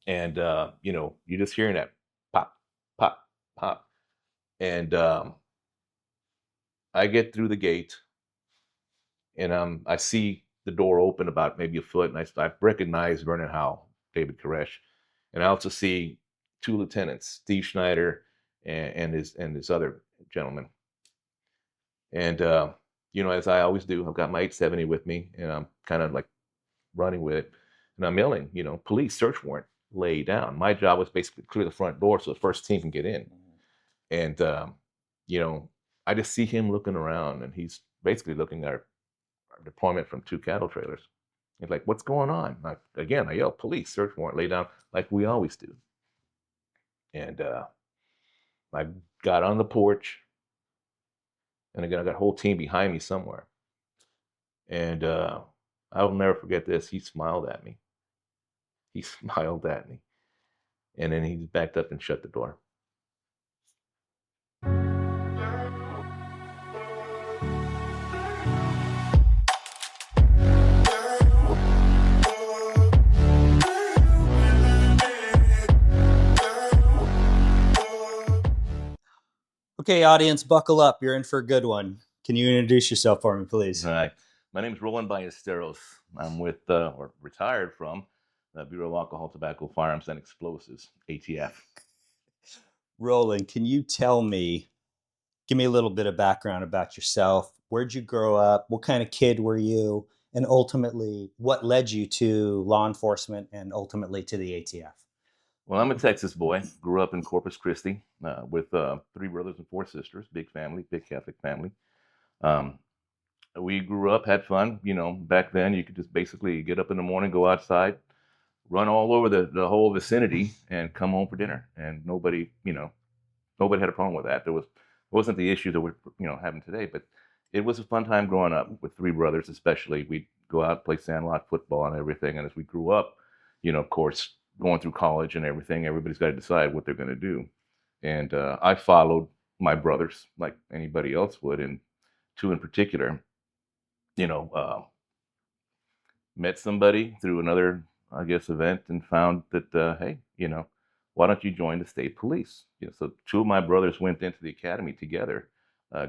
And, you're just hearing that pop, pop, pop. And I get through the gate and I see the door open about maybe a foot. And I recognize Vernon Howell, David Koresh. And I also see two lieutenants, Steve Schneider and his other gentleman. And, as I always do, I've got my 870 with me and I'm kind of like running with it. And I'm yelling, police search warrant, lay down. My job was basically clear the front door so the first team can get in. And, you know, I just see him looking around and he's basically looking at our deployment from two cattle trailers. He's like, what's going on? I yell, police, search warrant, lay down, like we always do. And I got on the porch and again, I got a whole team behind me somewhere. And I will never forget this. He smiled at me. He smiled at me. And then he backed up and shut the door. Okay, audience, buckle up. You're in for a good one. Can you introduce yourself for me, please? Hi, my name is Roland Ballesteros. I'm with, or retired from, the Bureau of Alcohol, Tobacco, Firearms, and Explosives, ATF. Roland, can you give me a little bit of background about yourself? Where'd you grow up? What kind of kid were you? And ultimately, what led you to law enforcement and ultimately to the ATF? Well, I'm a Texas boy. Grew up in Corpus Christi with three brothers and four sisters. Big family, big Catholic family. Um, we grew up, had fun. Back then you could just basically get up in the morning, go outside, run all over the whole vicinity, and come home for dinner. And nobody had a problem with that. Wasn't the issue that we're having today, but it was a fun time growing up with three brothers, especially. We'd go out, play sandlot football and everything. And as we grew up, of course, going through college and everything, everybody's got to decide what they're going to do. And I followed my brothers like anybody else would, and two in particular, you know, uh, met somebody through another, I guess, event and found that, hey, why don't you join the state police? So two of my brothers went into the academy together,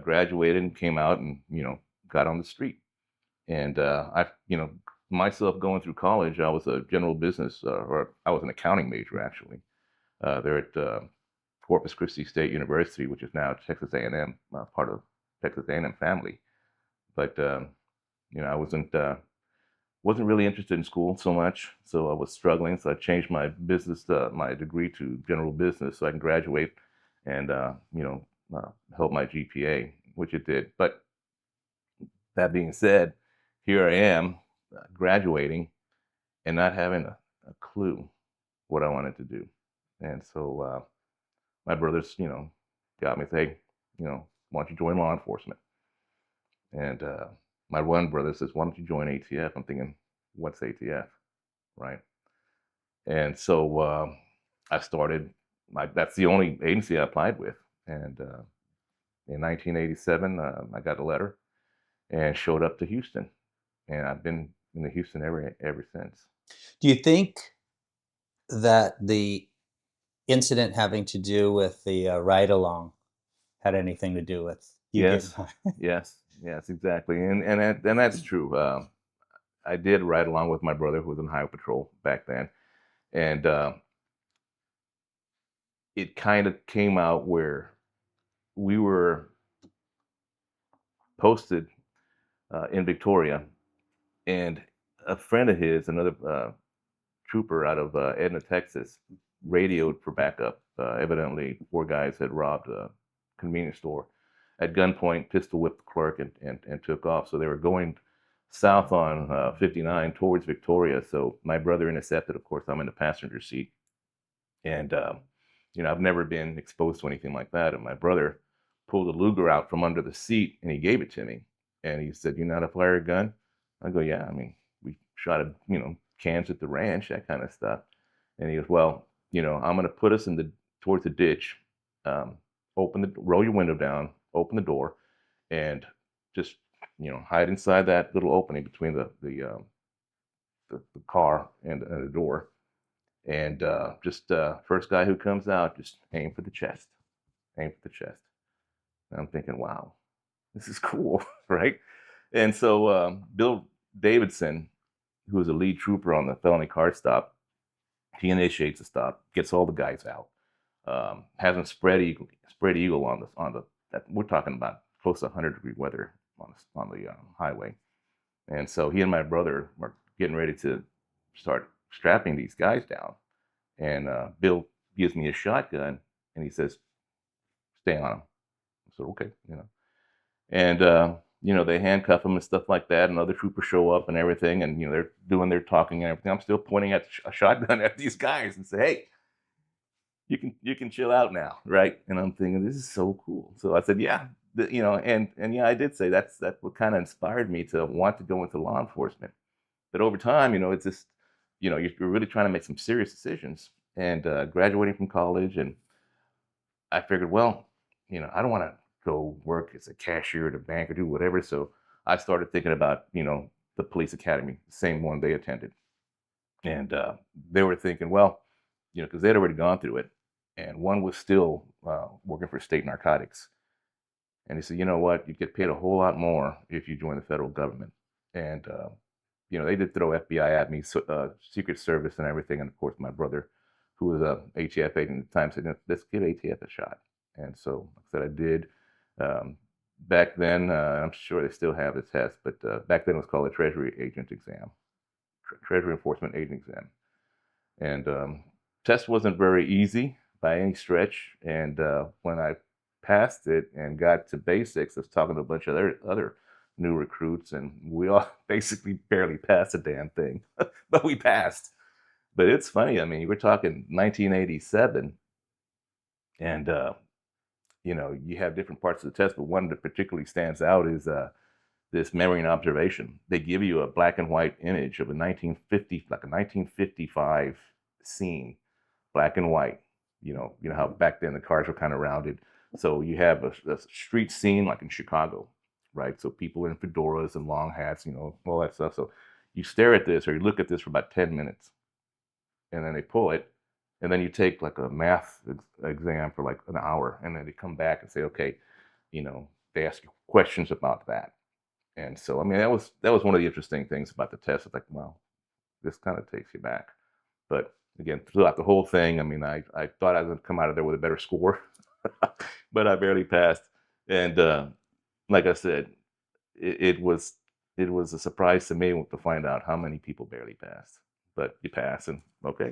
graduated and came out and, got on the street. And myself going through college, I was a general business, or I was an accounting major actually. There at Corpus Christi State University, which is now Texas A&M, part of Texas A&M family. But I wasn't really interested in school so much, so I was struggling. So I changed my degree to general business, so I can graduate and help my GPA, which it did. But that being said, here I am graduating and not having a clue what I wanted to do. And so my brothers, got me saying, why don't you join law enforcement? And my one brother says, why don't you join ATF? I'm thinking, what's ATF, right? And so I started. That's the only agency I applied with. And in 1987, I got a letter and showed up to Houston, and I've been in the Houston ever since. Do you think that the incident having to do with the ride along had anything to do with you Yes, getting yes, exactly, and that's true. I did ride along with my brother who was in highway patrol back then, and it kind of came out where we were posted in Victoria, and a friend of his, another trooper out of Edna, Texas, radioed for backup. Evidently, four guys had robbed a convenience store at gunpoint, pistol whipped the clerk, and took off. So they were going south on 59 towards Victoria. So my brother intercepted. Of course, I'm in the passenger seat, and I've never been exposed to anything like that. And my brother pulled a Luger out from under the seat and he gave it to me. And he said, "You know how to fire a gun?" I go, "Yeah. I mean, we shot at cans at the ranch, that kind of stuff." And he goes, "Well, I'm going to put us towards the ditch. Roll your window down, open the door, and just hide inside that little opening between the car and the door, And just first guy who comes out, just aim for the chest, aim for the chest. And I'm thinking, wow, this is cool, right? And so Bill Davidson, who was a lead trooper on the felony car stop, he initiates the stop, gets all the guys out, has them spread eagle on the that we're talking about close to 100-degree weather on the highway. And so he and my brother were getting ready to start strapping these guys down. And Bill gives me a shotgun and he says, "Stay on them." I said, "Okay," you know. And they handcuff them and stuff like that, and other troopers show up and everything, and they're doing their talking and everything. I'm still pointing at a shotgun at these guys and say, "Hey, you can chill out now, right?" And I'm thinking, this is so cool. So I said, "Yeah, and yeah, I did say that's what kind of inspired me to want to go into law enforcement. But over time, it's just, you're really trying to make some serious decisions. And graduating from college, and I figured, well, I don't want to go work as a cashier at a bank or do whatever. So I started thinking about, the police academy, the same one they attended. And they were thinking, well, because they'd already gone through it. And one was still working for state narcotics. And he said, "You know what? You get paid a whole lot more if you join the federal government." And, they did throw FBI at me, so, Secret Service and everything. And of course, my brother, who was a ATF agent at the time, said, "Let's give ATF a shot." And so, like I said, I did. Back then, I'm sure they still have the test, but back then it was called a Treasury Agent exam, Treasury Enforcement Agent exam. And test wasn't very easy by any stretch. And when I passed it and got to basics, I was talking to a bunch of other new recruits, and we all basically barely passed the damn thing, but we passed. But it's funny. I mean, we're talking 1987, and you have different parts of the test, but one that particularly stands out is this memory and observation. They give you a black and white image of a 1950, like a 1955 scene, black and white. You know how back then the cars were kind of rounded. So you have a street scene like in Chicago, right? So people in fedoras and long hats, all that stuff. So you stare at this or you look at this for about 10 minutes, and then they pull it, and then you take like a math exam for like an hour, and then they come back and say, okay, they ask you questions about that. And so, I mean, that was one of the interesting things about the test. It's like, wow, this kind of takes you back. But again, throughout the whole thing, I mean, I thought I was going to come out of there with a better score, but I barely passed. And like I said, it was a surprise to me to find out how many people barely passed. But you pass, and okay,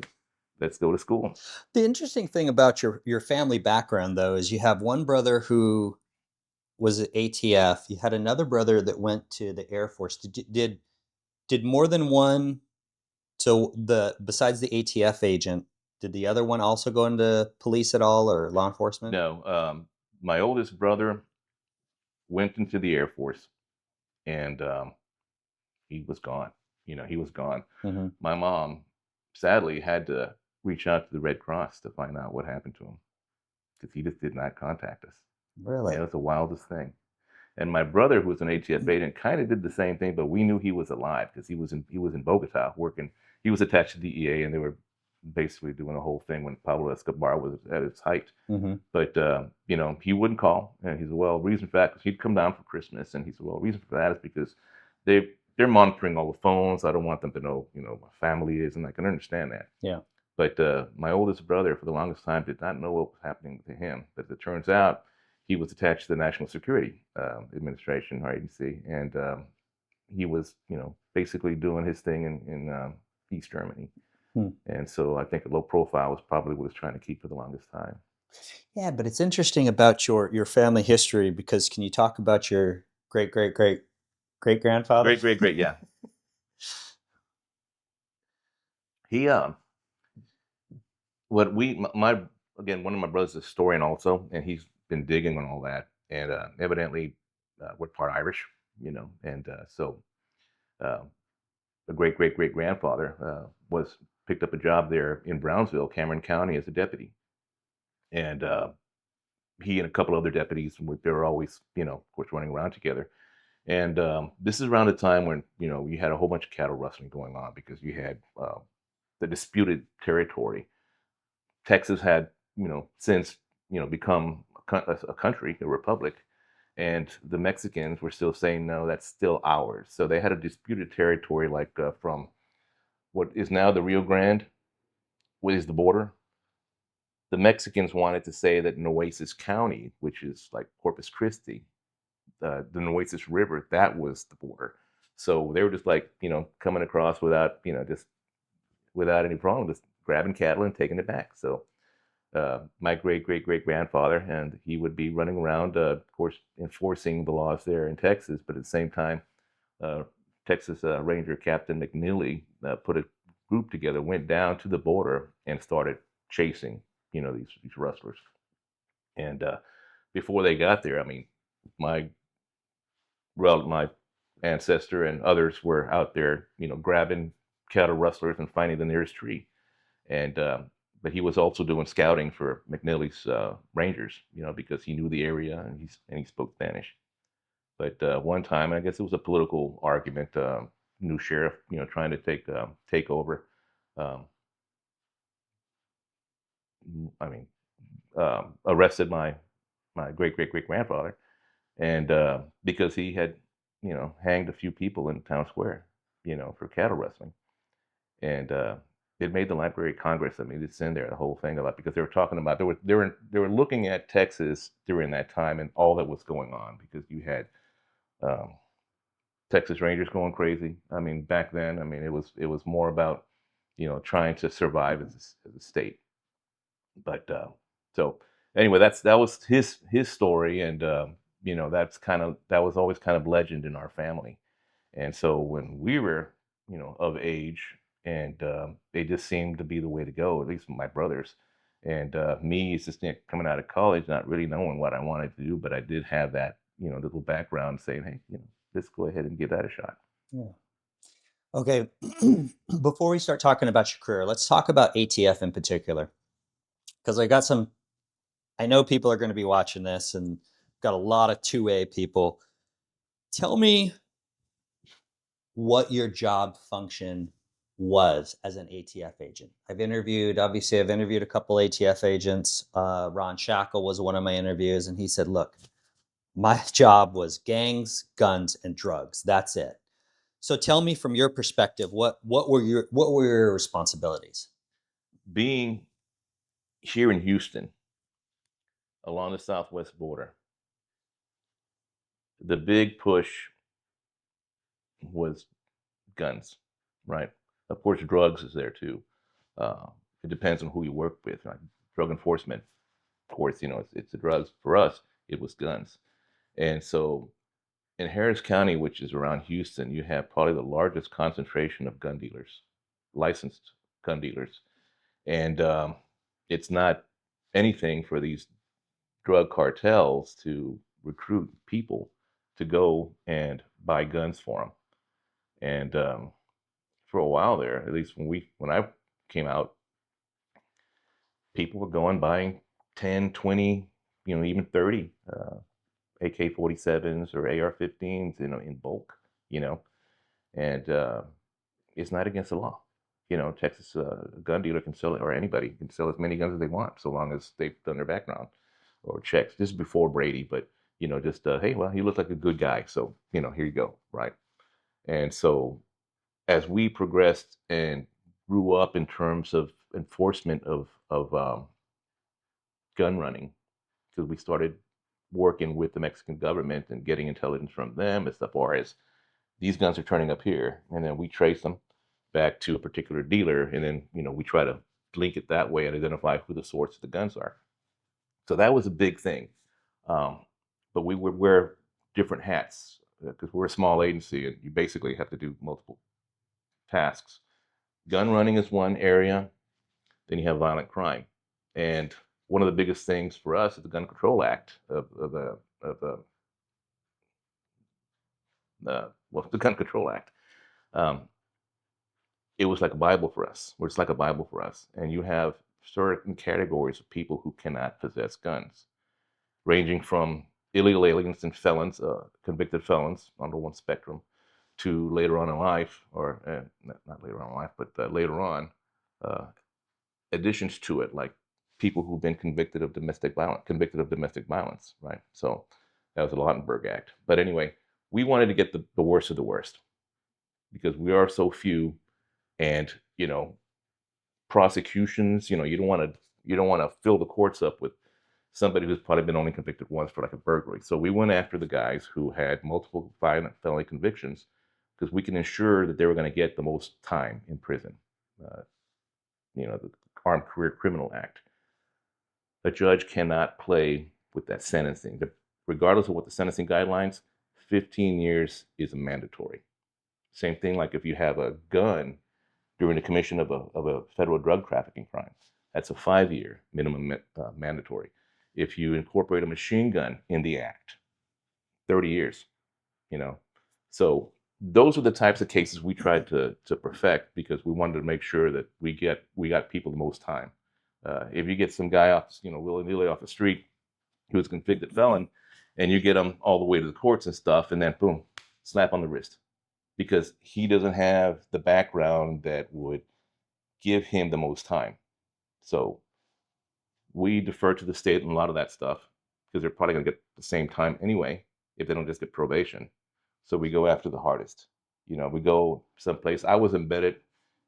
let's go to school. The interesting thing about your family background, though, is you have one brother who was at ATF. You had another brother that went to the Air Force. Did more than one? So besides the ATF agent, did the other one also go into police at all or law enforcement? No, my oldest brother went into the Air Force, and he was gone. He was gone. Mm-hmm. My mom, sadly, had to reach out to the Red Cross to find out what happened to him because he just did not contact us. Really? Yeah, it was the wildest thing. And my brother, who was an ATF agent, kind of did the same thing, but we knew he was alive because he was in Bogota working. He was attached to DEA, and they were basically doing a whole thing when Pablo Escobar was at its height. Mm-hmm. But he wouldn't call, and he said, "Well, reason for that," because he'd come down for Christmas, and he said, "Well, reason for that is because they're monitoring all the phones. I don't want them to know, my family is," and I can understand that. Yeah. But my oldest brother, for the longest time, did not know what was happening to him. But as it turns out, he was attached to the National Security Administration or agency, and he was, basically doing his thing in East Germany. And so I think a low profile was probably what he was trying to keep for the longest time. Yeah, but it's interesting about your family history because can you talk about your great great great great grandfather? Great, yeah. He what we my again, one of my brothers is a historian also, and he's been digging on all that, and evidently we're part Irish, and so uh, a great grandfather was picked up a job there in Brownsville, Cameron County, as a deputy, and he and a couple other deputies, they were always, of course, running around together. And this is around the time when you had a whole bunch of cattle rustling going on because you had the disputed territory. Texas had, since, become a country, a republic, and the Mexicans were still saying, no, that's still ours. So they had a disputed territory, like from what is now the Rio Grande, what is the border. The Mexicans wanted to say that Nueces County, which is like Corpus Christi, the Nueces River, that was the border. So they were just like, coming across without, just without any problem, just grabbing cattle and taking it back. So my great great great grandfather, and he would be running around, of course, enforcing the laws there in Texas, but at the same time, uh, Texas Ranger Captain McNeely put a group together, went down to the border, and started chasing, these rustlers. And before they got there, I mean, my my ancestor and others were out there, grabbing cattle rustlers and finding the nearest tree. And but he was also doing scouting for McNeely's Rangers, because he knew the area, and he spoke Spanish. But one time, I guess it was a political argument, new sheriff, trying to take over. Um, I mean, arrested my great great great grandfather, and because he had, hanged a few people in town square, for cattle rustling. And it made the Library of Congress. I mean, it's in there, the whole thing about, because they were talking about, they were looking at Texas during that time and all that was going on, because you had um, Texas Rangers going crazy. I mean, back then, I mean, it was more about, trying to survive as a state. But so anyway, that was his story, and that was always kind of legend in our family. And so when we were, of age, and it just seemed to be the way to go, at least my brothers. And me, it's just coming out of college, not really knowing what I wanted to do, but I did have that, little background saying, hey, let's go ahead and give that a shot. Yeah. Okay. Before we start talking about your career, let's talk about ATF in particular. Because I know people are going to be watching this and got a lot of 2A people. Tell me what your job function was as an ATF agent. Obviously, I've interviewed a couple ATF agents. Ron Shackle was one of my interviews, and he said, look, my job was gangs, guns, and drugs. That's it. So tell me from your perspective, what were your responsibilities? Being here in Houston, along the southwest border, the big push was guns, right? Of course, drugs is there too. Uh, it depends on who you work with. Like drug enforcement, of course, it's the drugs. For us, it was guns. And so in Harris County, which is around Houston, you have probably the largest concentration of gun dealers, licensed gun dealers. And it's not anything for these drug cartels to recruit people to go and buy guns for them. And for a while there, at least when I came out, people were going buying 10, 20, even 30 AK-47s or AR-15s, in bulk, you know, and it's not against the law. Texas gun dealer can sell it, or anybody can sell as many guns as they want, so long as they've done their background or checks. This is before Brady, but just hey, well, he looked like a good guy, so here you go, right? And so as we progressed and grew up in terms of enforcement of gun running, because we started working with the Mexican government and getting intelligence from them as far as these guns are turning up here, and then we trace them back to a particular dealer, and then we try to link it that way and identify who the source of the guns are. So that was a big thing, but we would wear different hats because we're a small agency, and you basically have to do multiple tasks. Gun running is one area. Then you have violent crime, and one of the biggest things for us is the Gun Control Act the Gun Control Act. Um, it was like a Bible for us. It's like a Bible for us, and you have certain categories of people who cannot possess guns, ranging from illegal aliens and felons, convicted felons under one spectrum, to later on in life, or not later on in life, but later on, uh, additions to it, like people who've been convicted of domestic violence, right? So that was the Lautenberg Act. But anyway, we wanted to get the worst of the worst because we are so few, and prosecutions, you don't want to fill the courts up with somebody who's probably been only convicted once for like a burglary. So we went after the guys who had multiple violent felony convictions because we can ensure that they were going to get the most time in prison. Uh, the Armed Career Criminal Act. A judge cannot play with that sentencing. Regardless of what the sentencing guidelines, 15 years is mandatory. Same thing like if you have a gun during the commission of a federal drug trafficking crime. That's a 5-year minimum mandatory. If you incorporate a machine gun in the act, 30 years, you know. So those are the types of cases we tried to perfect because we wanted to make sure that we got people the most time. If you get some guy off, willy-nilly off the street who's a convicted felon, and you get him all the way to the courts and stuff, and then boom, slap on the wrist, because he doesn't have the background that would give him the most time. So we defer to the state on a lot of that stuff because they're probably going to get the same time anyway if they don't just get probation. So we go after the hardest. We go someplace. I was embedded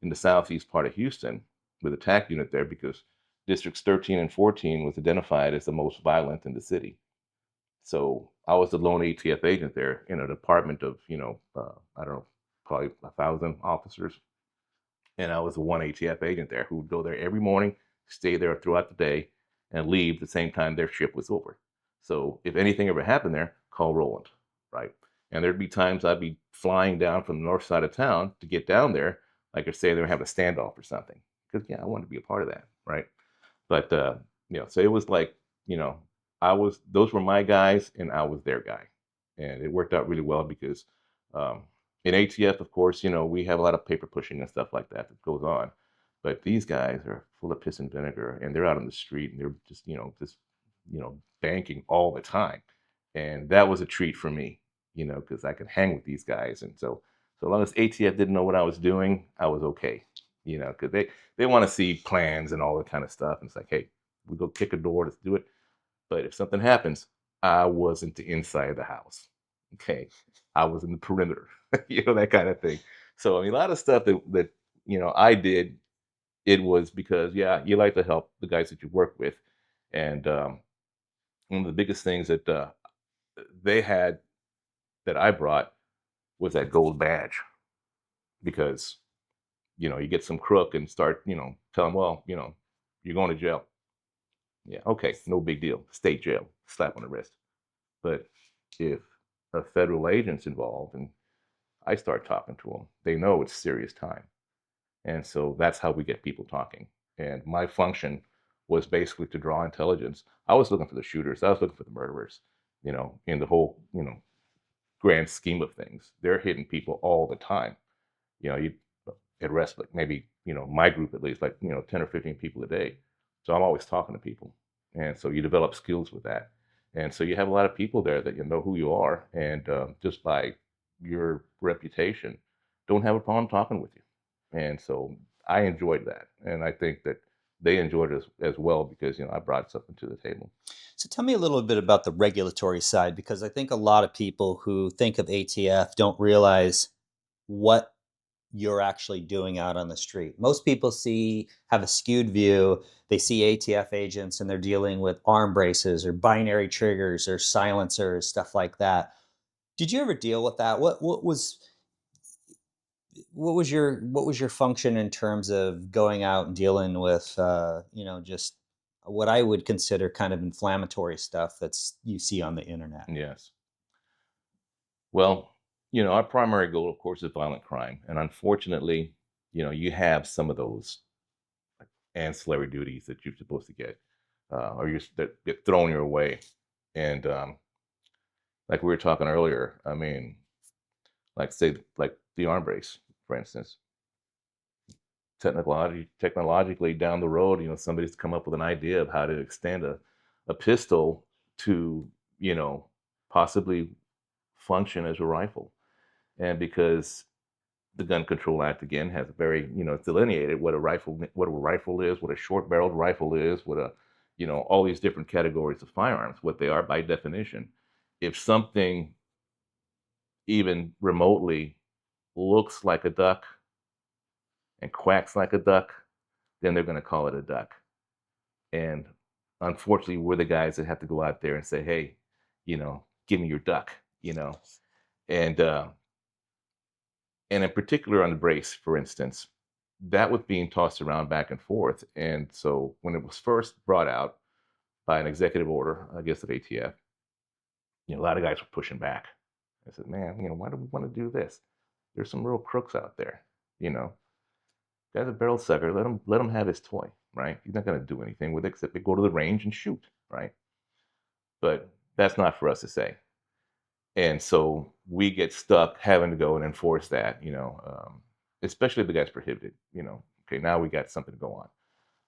in the southeast part of Houston with a TAC unit there because districts 13 and 14 was identified as the most violent in the city. So I was the lone ATF agent there in a department of, I don't know, probably 1,000 officers. And I was the one ATF agent there who would go there every morning, stay there throughout the day, and leave the same time their shift was over. So if anything ever happened there, call Roland, right? And there'd be times I'd be flying down from the north side of town to get down there, like I say, they were having a standoff or something. Because I wanted to be a part of that, right? But so it was like, those were my guys and I was their guy, and it worked out really well because um, in ATF, of course, we have a lot of paper pushing and stuff like that goes on, but these guys are full of piss and vinegar, and they're out on the street and they're just banking all the time, and that was a treat for me, because I could hang with these guys, and so long as ATF didn't know what I was doing, I was okay, because they want to see plans and all that kind of stuff. And it's like, hey, we go kick a door, let's do it. But if something happens, I wasn't the inside of the house. Okay. I was in the perimeter, that kind of thing. So, I mean, a lot of stuff that I did, it was because, yeah, you like to help the guys that you work with. And one of the biggest things that they had that I brought was that gold badge because you get some crook and start, tell them, well, you're going to jail. Yeah, okay, no big deal. State jail, slap on the wrist. But if a federal agent's involved and I start talking to them, they know it's serious time. And so that's how we get people talking. And my function was basically to draw intelligence. I was looking for the shooters. I was looking for the murderers, in the whole, grand scheme of things. They're hitting people all the time. You arrest like maybe, my group at least, like, 10 or 15 people a day. So I'm always talking to people. And so you develop skills with that. And so you have a lot of people there that know who you are. And just by your reputation, don't have a problem talking with you. And so I enjoyed that. And I think that they enjoyed it as well because, I brought something to the table. So tell me a little bit about the regulatory side, because I think a lot of people who think of ATF don't realize what you're actually doing out on the street. Most people have a skewed view. They see ATF agents and they're dealing with arm braces or binary triggers or silencers, stuff like that. Did you ever deal with that? What was your function in terms of going out and dealing with just what I would consider kind of inflammatory stuff that's you see on the internet? Yes. Well, our primary goal, of course, is violent crime. And unfortunately, you have some of those ancillary duties that you're supposed to get, that get thrown your way. And like we were talking earlier, I mean, like say, like the arm brace, for instance, technologically down the road, somebody's come up with an idea of how to extend a pistol to, possibly function as a rifle. And because the Gun Control Act again has a very, it's delineated what a rifle is, what a short-barreled rifle is, what a, all these different categories of firearms, what they are by definition. If something even remotely looks like a duck and quacks like a duck, then they're going to call it a duck. And unfortunately, we're the guys that have to go out there and say, hey, give me your duck, and in particular on the brace, for instance, that was being tossed around back and forth. And so when it was first brought out by an executive order, I guess, of ATF, a lot of guys were pushing back. I said, man, why do we want to do this? There's some real crooks out there, Guy's a barrel sucker. Let him have his toy, right? He's not going to do anything with it except to go to the range and shoot, right? But that's not for us to say. And so we get stuck having to go and enforce that, especially if the guy's prohibited, okay, now we got something to go on.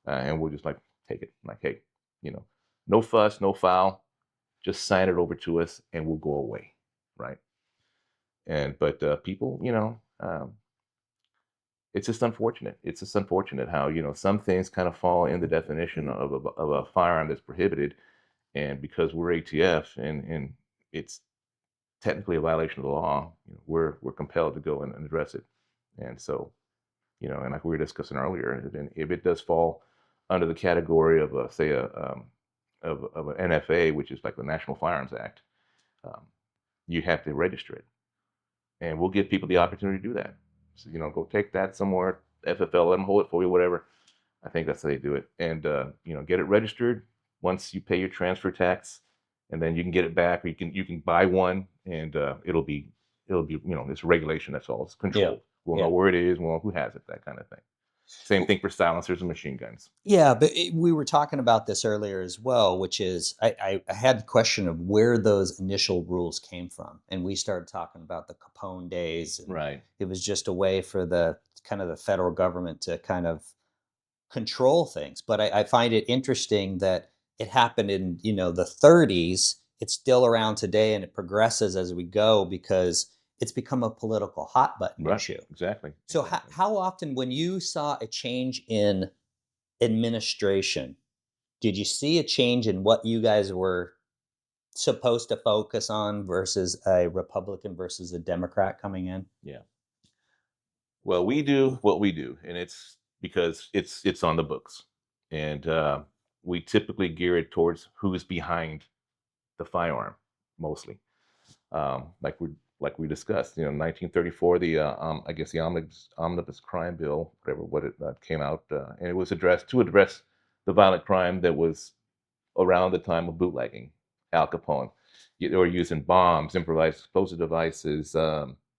And we'll just like take it, like, hey, no fuss, no foul, just sign it over to us and we'll go away, right? But people, it's just unfortunate. It's just unfortunate how, some things kind of fall in the definition of a firearm that's prohibited. And because we're ATF and it's technically a violation of the law, we're compelled to go and address it. And so, and like we were discussing earlier, if it does fall under the category of say of an NFA, which is like the National Firearms Act, you have to register it, and we'll give people the opportunity to do that. So go take that somewhere, FFL, let them hold it for you, whatever. I think that's how they do it, and get it registered. Once you pay your transfer tax, and then you can get it back, or you can buy one, and it'll be it's regulation. That's all. It's control. Yeah. We'll know where it is. We'll know who has it. That kind of thing. Same thing for silencers and machine guns. Yeah, but we were talking about this earlier as well, which is I had the question of where those initial rules came from, and we started talking about the Capone days. And Right. it was just a way for the kind of the federal government to kind of control things. But I find it interesting that it happened in the 30s. It's still around today, and it progresses as we go because it's become a political hot button Right. issue. Exactly. So Exactly. how often, when you saw a change in administration, did you see a change in what you guys were supposed to focus on versus a Republican versus a Democrat coming in? Yeah. Well, we do what we do, and it's because it's on the books, and we typically gear it towards who's behind the firearm, mostly. Like we discussed, 1934, the I guess the omnibus crime bill, whatever what it came out, and it was addressed to address the violent crime that was around the time of bootlegging, Al Capone. They were using bombs, improvised explosive devices,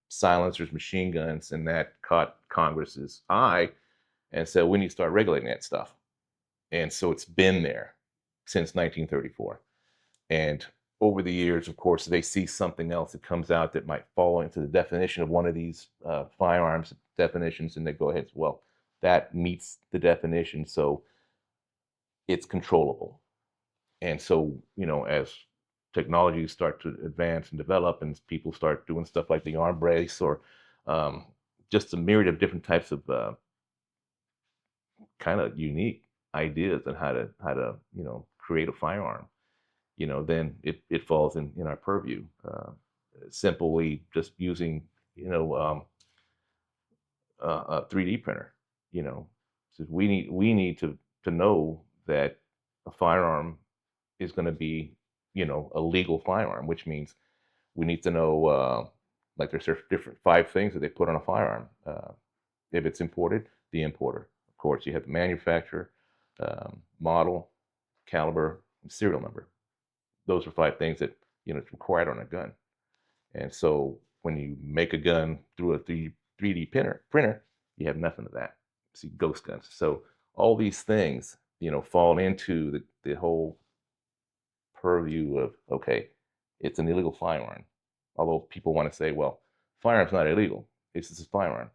silencers, machine guns, and that caught Congress's eye and said we need to start regulating that stuff. And so it's been there since 1934. And over the years, of course, they see something else that comes out that might fall into the definition of one of these firearms definitions, and they go ahead, well, that meets the definition, so it's controllable. And so, as technologies start to advance and develop, and people start doing stuff like the arm brace, or just a myriad of different types of kind of unique ideas on how to create a firearm, then it falls in our purview. Simply just using, a 3D printer, so we need to know that a firearm is going to be, a legal firearm, which means we need to know, like there's different 5 things that they put on a firearm. If it's imported, the importer. Of course, you have the manufacturer, model, caliber, and serial number. Those are 5 things that it's required on a gun. And so when you make a gun through a 3D printer, you have nothing of that. See, ghost guns. So all these things, fall into the whole purview of, okay, it's an illegal firearm. Although people want to say, well, firearm's not illegal. It's just a firearm.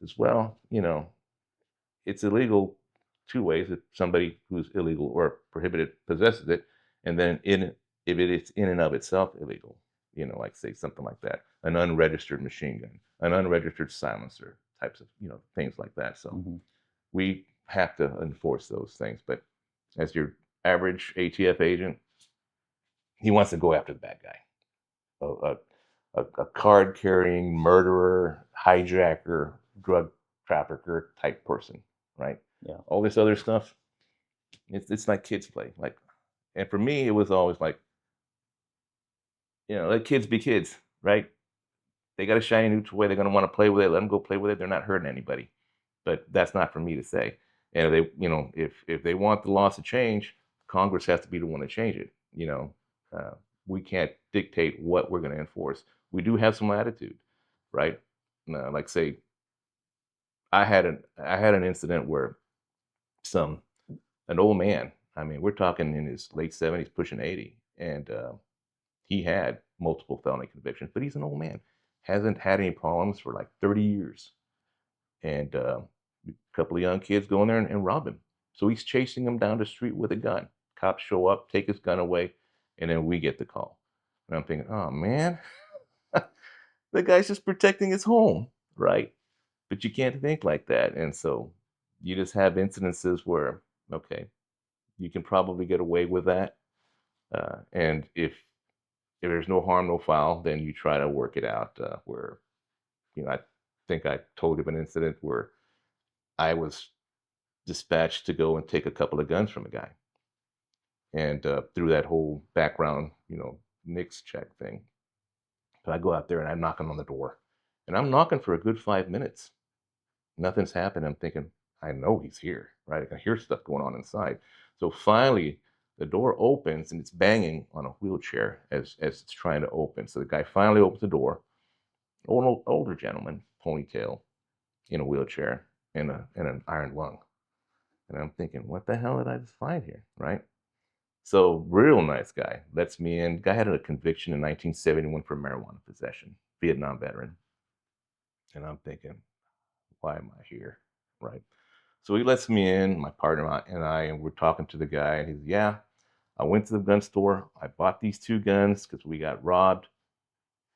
As well, it's illegal 2 ways: if somebody who's illegal or prohibited possesses it, and then if it is in and of itself illegal, like say something like that, an unregistered machine gun, an unregistered silencer, types of, things like that. So Mm-hmm. we have to enforce those things. But as your average ATF agent, he wants to go after the bad guy, a card carrying murderer, hijacker, drug trafficker type person, right? Yeah. All this other stuff, it's like kids play. Like, and for me, it was always like, let kids be kids, right? They got a shiny new toy. They're going to want to play with it. Let them go play with it. They're not hurting anybody. But that's not for me to say. And if they, if they want the laws to change, Congress has to be the one to change it. We can't dictate what we're going to enforce. We do have some latitude, right? Like say, I had an incident where an old man. I mean, we're talking in his late 70s, pushing 80, and he had multiple felony convictions, but he's an old man, hasn't had any problems for like 30 years, and a couple of young kids go in there and rob him. So he's chasing him down the street with a gun. Cops show up, take his gun away, and then we get the call. And I'm thinking, oh man, the guy's just protecting his home, right? But you can't think like that. And so you just have incidences where, okay, you can probably get away with that. And if there's no harm, no foul, then you try to work it out. Where, I think I told you of an incident where I was dispatched to go and take a couple of guns from a guy. And through that whole background, NICS check thing, I go out there and I'm knocking on the door. And I'm knocking for a good 5 minutes. Nothing's happened. I'm thinking, I know he's here, right? I can hear stuff going on inside. So finally, the door opens and it's banging on a wheelchair as it's trying to open. So the guy finally opens the door. Older gentleman, ponytail, in a wheelchair, and an iron lung. And I'm thinking, what the hell did I just find here, right? So real nice guy, lets me in. Guy had a conviction in 1971 for marijuana possession, Vietnam veteran. And I'm thinking, why am I here, right? So he lets me in, my partner and we're talking to the guy, and he's, yeah, I went to the gun store. I bought these 2 guns because we got robbed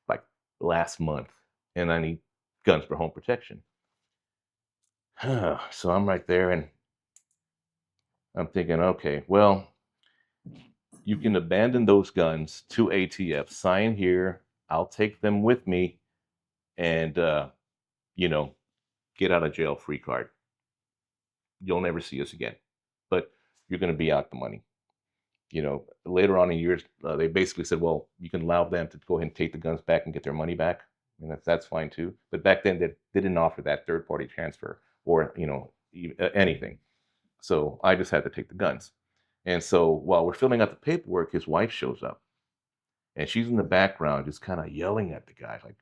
like last month, and I need guns for home protection. So I'm right there, and I'm thinking, okay, well, you can abandon those guns to ATF, sign here, I'll take them with me, and, get out of jail free card. You'll never see us again, but you're going to be out the money. Later on in years, they basically said, well, you can allow them to go ahead and take the guns back and get their money back. And that's fine too. But back then, they didn't offer that third party transfer or, anything. So I just had to take the guns. And so while we're filling out the paperwork, his wife shows up. And she's in the background just kind of yelling at the guy, like,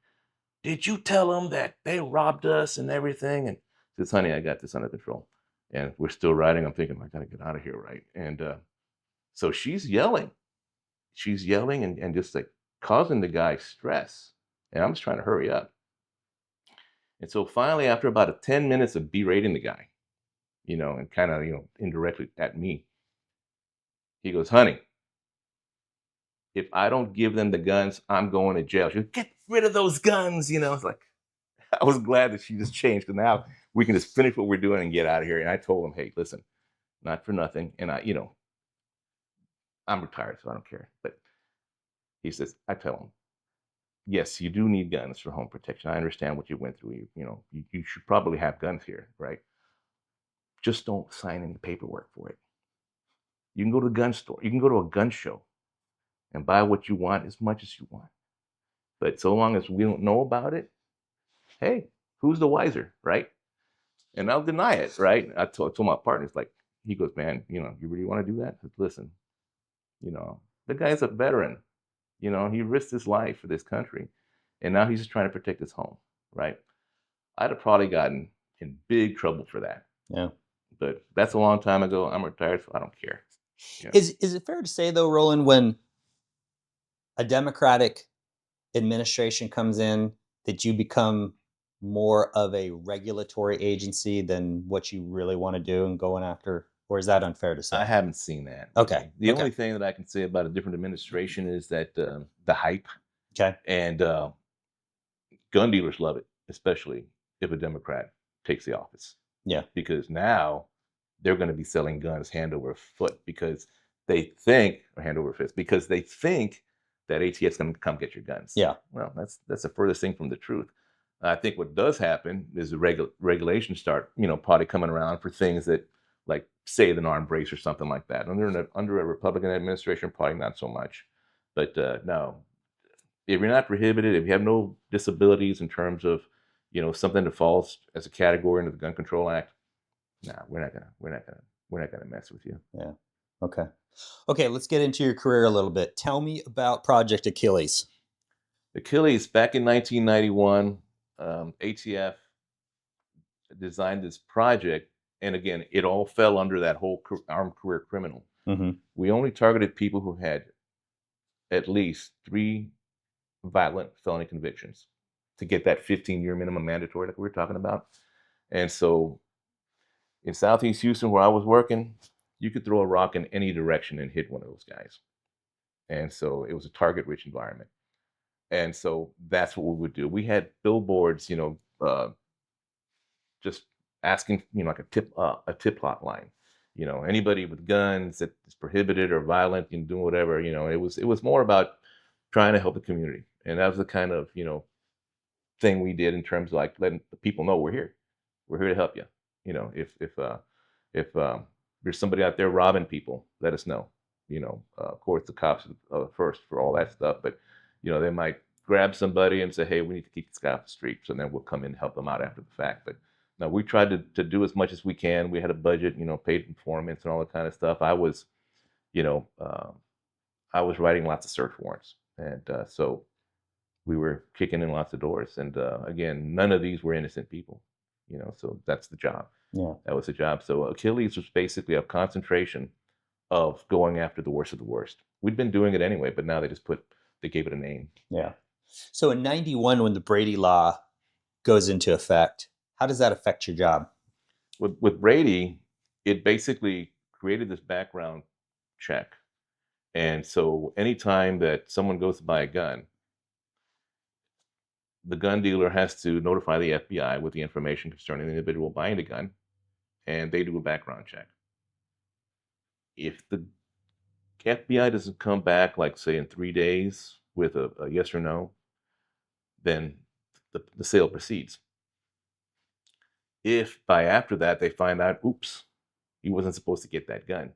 did you tell them that they robbed us and everything? And she says, honey, I got this under control. And we're still riding. I'm thinking, I got to get out of here, right? And so she's yelling. She's yelling and just like causing the guy stress. And I'm just trying to hurry up. And so finally, after about 10 minutes of berating the guy, and kind of, indirectly at me, he goes, honey, if I don't give them the guns, I'm going to jail. She goes, get rid of those guns. It's like, I was glad that she just changed. And now we can just finish what we're doing and get out of here. And I told him, hey, listen, not for nothing. And I'm retired, so I don't care. But he says, I tell him, yes, you do need guns for home protection. I understand what you went through. You should probably have guns here, right? Just don't sign any paperwork for it. You can go to the gun store. You can go to a gun show and buy what you want as much as you want. But so long as we don't know about it, hey, who's the wiser, right? And I'll deny it, right? I told my partners, like, he goes, man, you really want to do that? Listen, the guy's a veteran. He risked his life for this country. And now he's just trying to protect his home, right? I'd have probably gotten in big trouble for that. Yeah. But that's a long time ago. I'm retired, so I don't care. Is it fair to say, though, Roland, when a Democratic administration comes in, that you become more of a regulatory agency than what you really want to do and going after? Or is that unfair to say? I haven't seen that. Okay. The only thing that I can say about a different administration is that the hype, Okay. And gun dealers love it, especially if a Democrat takes the office, Yeah. because now they're going to be selling guns hand over foot because they think, or hand over fist, because they think that ATF is going to come get your guns. Yeah. Well, that's the furthest thing from the truth. I think what does happen is the regulations start, probably coming around for things that, like, say, the arm brace or something like that. Under a Republican administration, probably not so much. But no, if you're not prohibited, if you have no disabilities in terms of, something that falls as a category into the Gun Control Act, nah, we're not gonna mess with you. Yeah. Okay. Okay, let's get into your career a little bit. Tell me about Project Achilles. Achilles, back in 1991, ATF designed this project, and again, it all fell under that whole armed career criminal. Mm-hmm. We only targeted people who had at least 3 violent felony convictions to get that 15-year minimum mandatory that we were talking about. And so in Southeast Houston, where I was working, you could throw a rock in any direction and hit one of those guys. And so it was a target-rich environment. And so that's what we would do. We had billboards, just asking, like a tip hotline. Anybody with guns that is prohibited or violent and doing whatever. It was more about trying to help the community, and that was the kind of thing we did in terms of, like, letting the people know we're here. We're here to help you. If there's somebody out there robbing people, let us know. Of course, the cops first for all that stuff, but they might grab somebody and say, "Hey, we need to keep this guy off the street," so then we'll come in and help them out after the fact. But no, we tried to do as much as we can. We had a budget, paid informants and all that kind of stuff. You know, uh, I was writing lots of search warrants, and so we were kicking in lots of doors. And again, none of these were innocent people. So that's the job. Yeah. That was the job. So Achilles was basically a concentration of going after the worst of the worst. We'd been doing it anyway, but now they gave it a name. Yeah. So in 91, when the Brady Law goes into effect, how does that affect your job? With Brady, it basically created this background check. And so anytime that someone goes to buy a gun, the gun dealer has to notify the FBI with the information concerning the individual buying the gun, and they do a background check. If the FBI doesn't come back, like, say, in 3 days with a yes or no, then the sale proceeds. If by after that they find out, oops, he wasn't supposed to get that gun,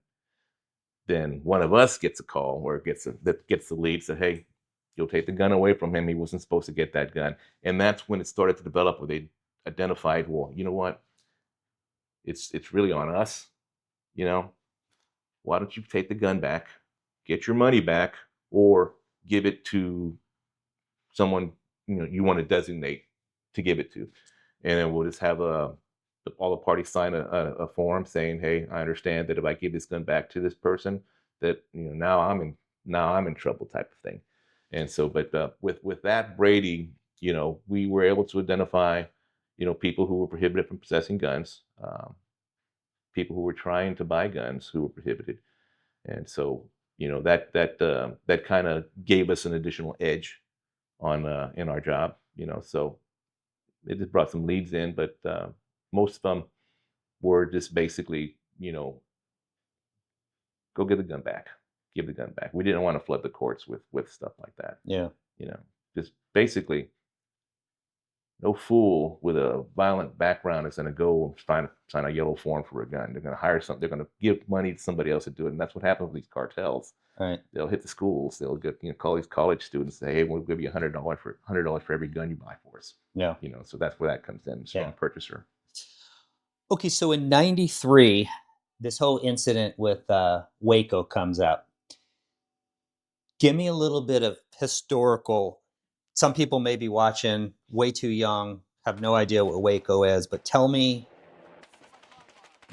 then one of us gets a call or gets the lead, say, hey, you'll take the gun away from him. He wasn't supposed to get that gun. And that's when it started to develop, where they identified, well, you know what? It's really on us. Why don't you take the gun back, get your money back, or give it to someone you want to designate to give it to, and then we'll just have all the parties sign a form saying, hey, I understand that if I give this gun back to this person, that now I'm in trouble, type of thing. And so, but with that Brady, we were able to identify people who were prohibited from possessing guns, people who were trying to buy guns who were prohibited. And so that kind of gave us an additional edge on in our job. So it just brought some leads in, but most of them were just basically, go get the gun back, give the gun back. We didn't want to flood the courts with stuff like that. Yeah. Just basically, no fool with a violent background is going to go sign a yellow form for a gun. They're going to hire some. They're going to give money to somebody else to do it, and that's what happens with these cartels. Right. They'll hit the schools. They'll get call these college students and say, "Hey, we'll give you $100 for every gun you buy for us." Yeah. So that's where that comes in. Strong purchaser. Okay, so in '93, this whole incident with Waco comes up. Give me a little bit of historical. Some people may be watching, way too young, have no idea what Waco is, but tell me,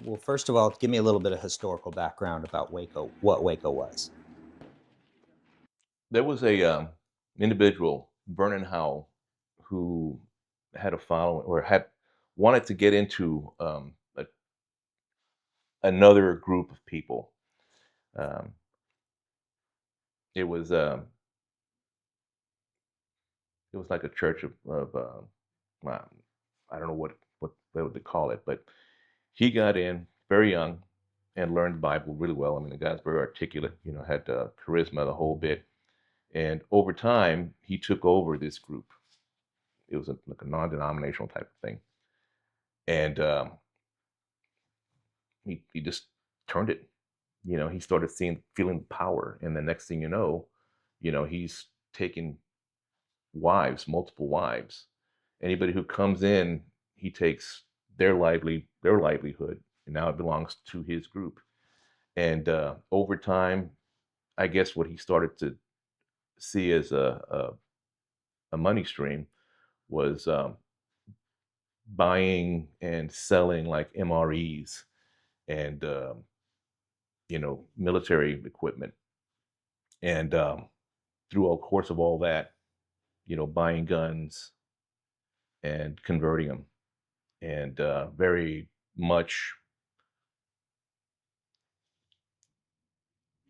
well, first of all, give me a little bit of historical background about Waco, what Waco was. There was a individual, Vernon Howell, who had a following, or had wanted to get into another group of people. Um, it was It was like a church uh, I don't know what they would call it, but he got in very young and learned the Bible really well. I mean, the guy's very articulate, had charisma, the whole bit. And over time, he took over this group. It was like a non-denominational type of thing, and he just turned it. He started feeling power, and the next thing he's taking wives, multiple wives. Anybody who comes in, he takes their livelihood, and now it belongs to his group. And over time, I guess what he started to see as a money stream was buying and selling like MREs and military equipment. And through the course of all that, buying guns and converting them, and very much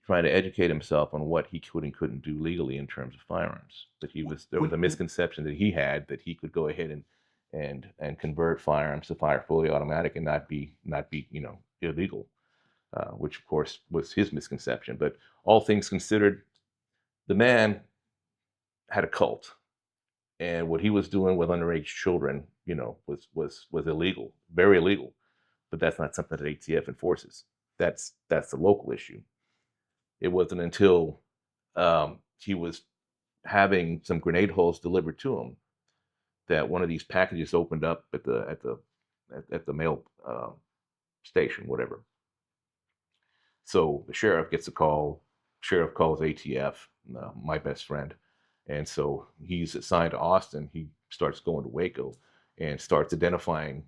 trying to educate himself on what he could and couldn't do legally in terms of firearms. There was a misconception that he had that he could go ahead and convert firearms to fire fully automatic and not be illegal, which of course was his misconception. But all things considered, the man had a cult, and what he was doing with underage children, was illegal, very illegal. But that's not something that ATF enforces. That's the local issue. It wasn't until he was having some grenade holes delivered to him that one of these packages opened up at the mail station, whatever. So the sheriff gets a call. Sheriff calls ATF, my best friend, and so he's assigned to Austin. He starts going to Waco and starts identifying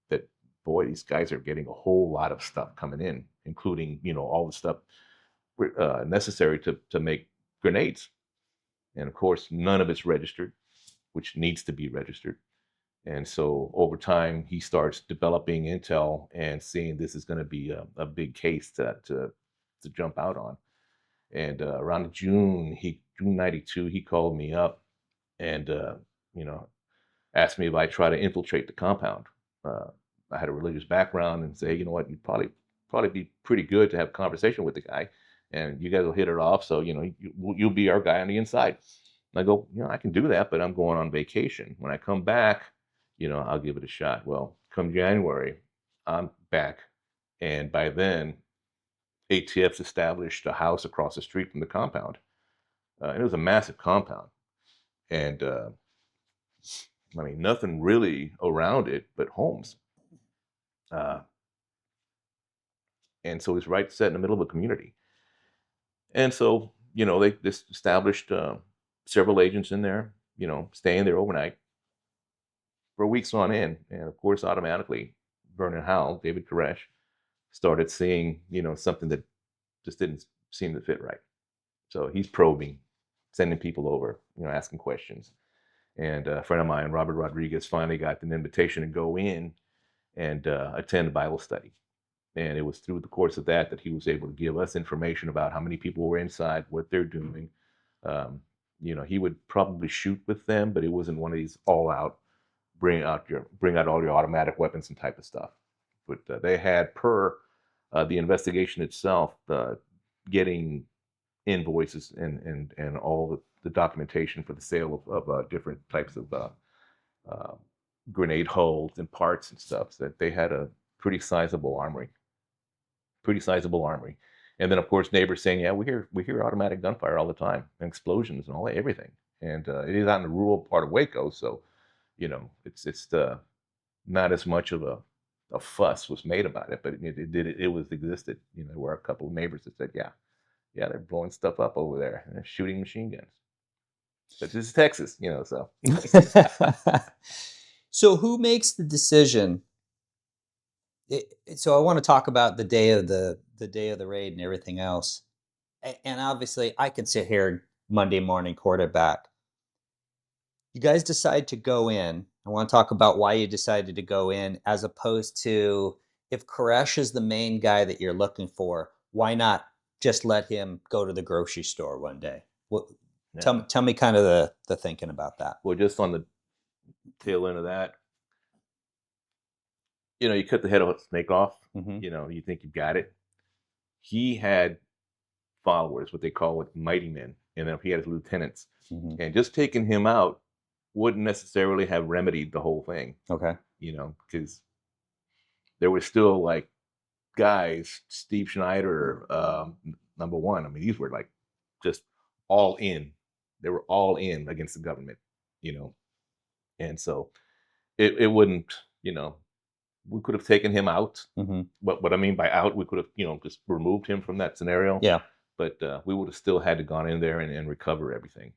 that, boy, these guys are getting a whole lot of stuff coming in, including all the stuff necessary to make grenades. And of course, none of it's registered, which needs to be registered. And so over time, he starts developing intel and seeing this is going to be a big case to jump out on. And around June 92, he called me up and asked me if I try to infiltrate the compound. I had a religious background and say, you know what, you'd probably be pretty good to have a conversation with the guy, and you guys will hit it off. So you'll be our guy on the inside. And I go, I can do that, but I'm going on vacation. When I come back, I'll give it a shot. Well, come January, I'm back, and by then, ATF's established a house across the street from the compound. And it was a massive compound, and I mean, nothing really around it but homes. Uh, and so it's right set in the middle of a community. And so, they just established several agents in there, staying there overnight for weeks on end. And of course, automatically, Vernon Howell, David Koresh, started seeing, something that just didn't seem to fit right. So he's probing, sending people over, asking questions. And a friend of mine, Robert Rodriguez, finally got an invitation to go in and attend a Bible study. And it was through the course of that he was able to give us information about how many people were inside, what they're doing. He would probably shoot with them, but it wasn't one of these all-out bring out all your automatic weapons and type of stuff. But they had, per the investigation itself, getting invoices and all the documentation for the sale of different types of grenade hulls and parts and stuff. So that they had a pretty sizable armory. And then of course neighbors saying, yeah, we hear automatic gunfire all the time, and explosions and all that, everything. And it is out in the rural part of Waco, so it's not as much of a fuss was made about it, but it was existed. There were a couple of neighbors that said, yeah, they're blowing stuff up over there and they're shooting machine guns. But this is Texas, so. So who makes the decision? So I want to talk about the day of the raid and everything else. And obviously I can sit here Monday morning quarterback. You guys decide to go in. I want to talk about why you decided to go in, as opposed to, if Koresh is the main guy that you're looking for, why not just let him go to the grocery store one day? Tell, tell me kind of the thinking about that. Well, just on the tail end of that, you cut the head of a snake off. Mm-hmm. You think you've got it. He had followers, what they call it, mighty men, and then he had his lieutenants. Mm-hmm. And just taking him out wouldn't necessarily have remedied the whole thing. Okay. Because there were still like guys, Steve Schneider, number one. I mean, these were like just all in. They were all in against the government, and so it wouldn't, we could have taken him out. Mm-hmm. But what I mean by out, we could have, just removed him from that scenario. Yeah. But we would have still had to gone in there and recover everything.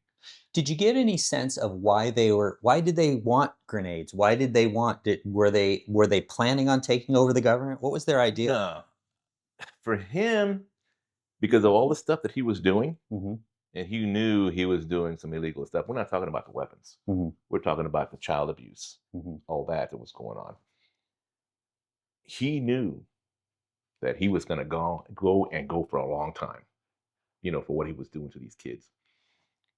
Did you get any sense of why did they want grenades? Why did they were they planning on taking over the government? What was their idea? No, for him, because of all the stuff that he was doing, Mm-hmm. and he knew he was doing some illegal stuff. We're not talking about the weapons. Mm-hmm. We're talking about the child abuse, Mm-hmm. all that was going on. He knew that he was going to go for a long time, for what he was doing to these kids.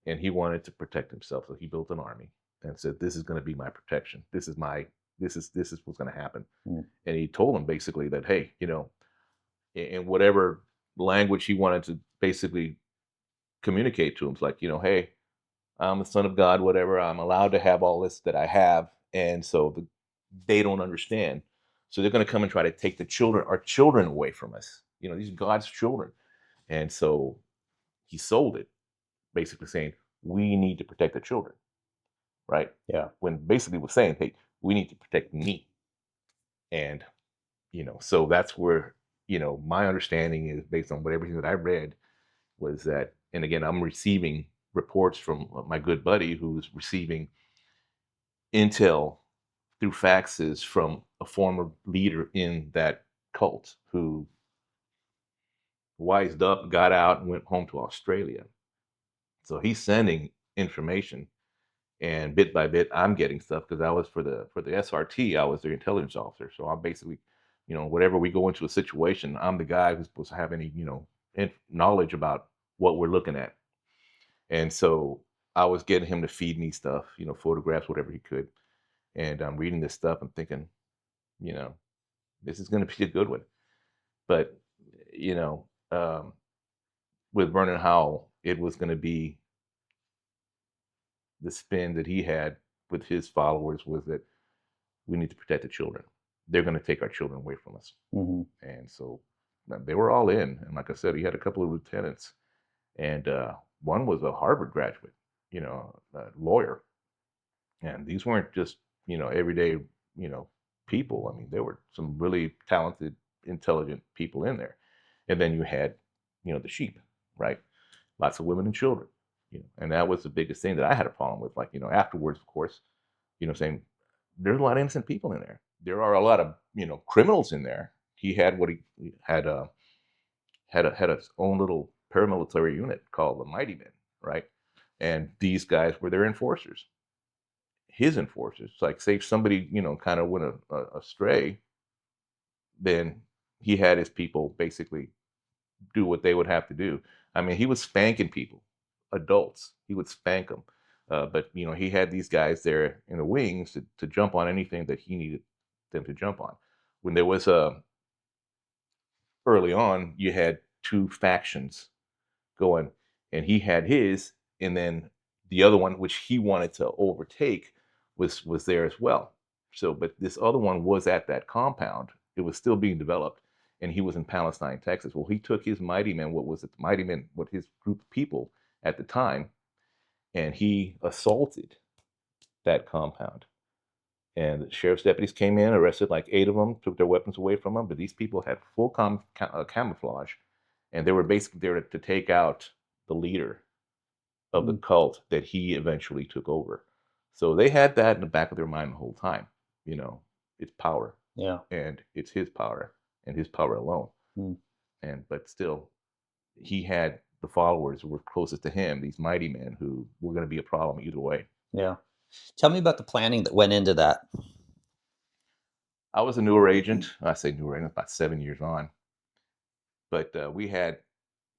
And he wanted to protect himself. So he built an army and said, this is going to be my protection. This is what's going to happen. Mm. And he told him basically that, hey, in whatever language he wanted to basically communicate to him, it's like, hey, I'm the son of God, whatever. I'm allowed to have all this that I have. And so they don't understand. So they're going to come and try to take our children away from us. These are God's children. And so he sold it, basically saying, we need to protect the children, right? Yeah. When basically was saying, hey, we need to protect me. And, so that's where, my understanding is, based on everything that I read, was that, and again, I'm receiving reports from my good buddy who's receiving intel through faxes from a former leader in that cult who wised up, got out, and went home to Australia. So he's sending information, and bit by bit, I'm getting stuff because I was for the SRT, I was their intelligence officer. So I'm basically, whatever we go into a situation, I'm the guy who's supposed to have any, knowledge about what we're looking at. And so I was getting him to feed me stuff, photographs, whatever he could. And I'm reading this stuff and thinking, this is going to be a good one. But, with Vernon Howell, it was going to be the spin that he had with his followers was that we need to protect the children. They're going to take our children away from us. Mm-hmm. And so they were all in. And like I said, he had a couple of lieutenants. And one was a Harvard graduate, a lawyer. And these weren't just, everyday, people. I mean, there were some really talented, intelligent people in there. And then you had, the sheep, right? Lots of women and children, and that was the biggest thing that I had a problem with. Like, afterwards, of course, saying there's a lot of innocent people in there. There are a lot of, criminals in there. He had what he had, had his own little paramilitary unit called the Mighty Men, right? And these guys were their enforcers. His enforcers. Like, say if somebody, kind of went astray, then he had his people basically do what they would have to do. I mean, he was spanking people, adults. He would spank them. But, he had these guys there in the wings to jump on anything that he needed them to jump on. When there was early on, you had two factions going, and he had his, and then the other one, which he wanted to overtake, was there as well. So, but this other one was at that compound. It was still being developed, and he was in Palestine, Texas. Well, he took his mighty men, what his group of people at the time, and he assaulted that compound. And the sheriff's deputies came in, arrested like 8 of them, took their weapons away from them. But these people had full camouflage, and they were basically there to take out the leader of the cult that he eventually took over. So they had that in the back of their mind the whole time. It's power. Yeah. And it's his power and his power alone. Mm. But still, he had the followers who were closest to him, these mighty men who were going to be a problem either way. Yeah. Tell me about the planning that went into that. I was a newer agent. I say newer agent, about 7 years on. But we had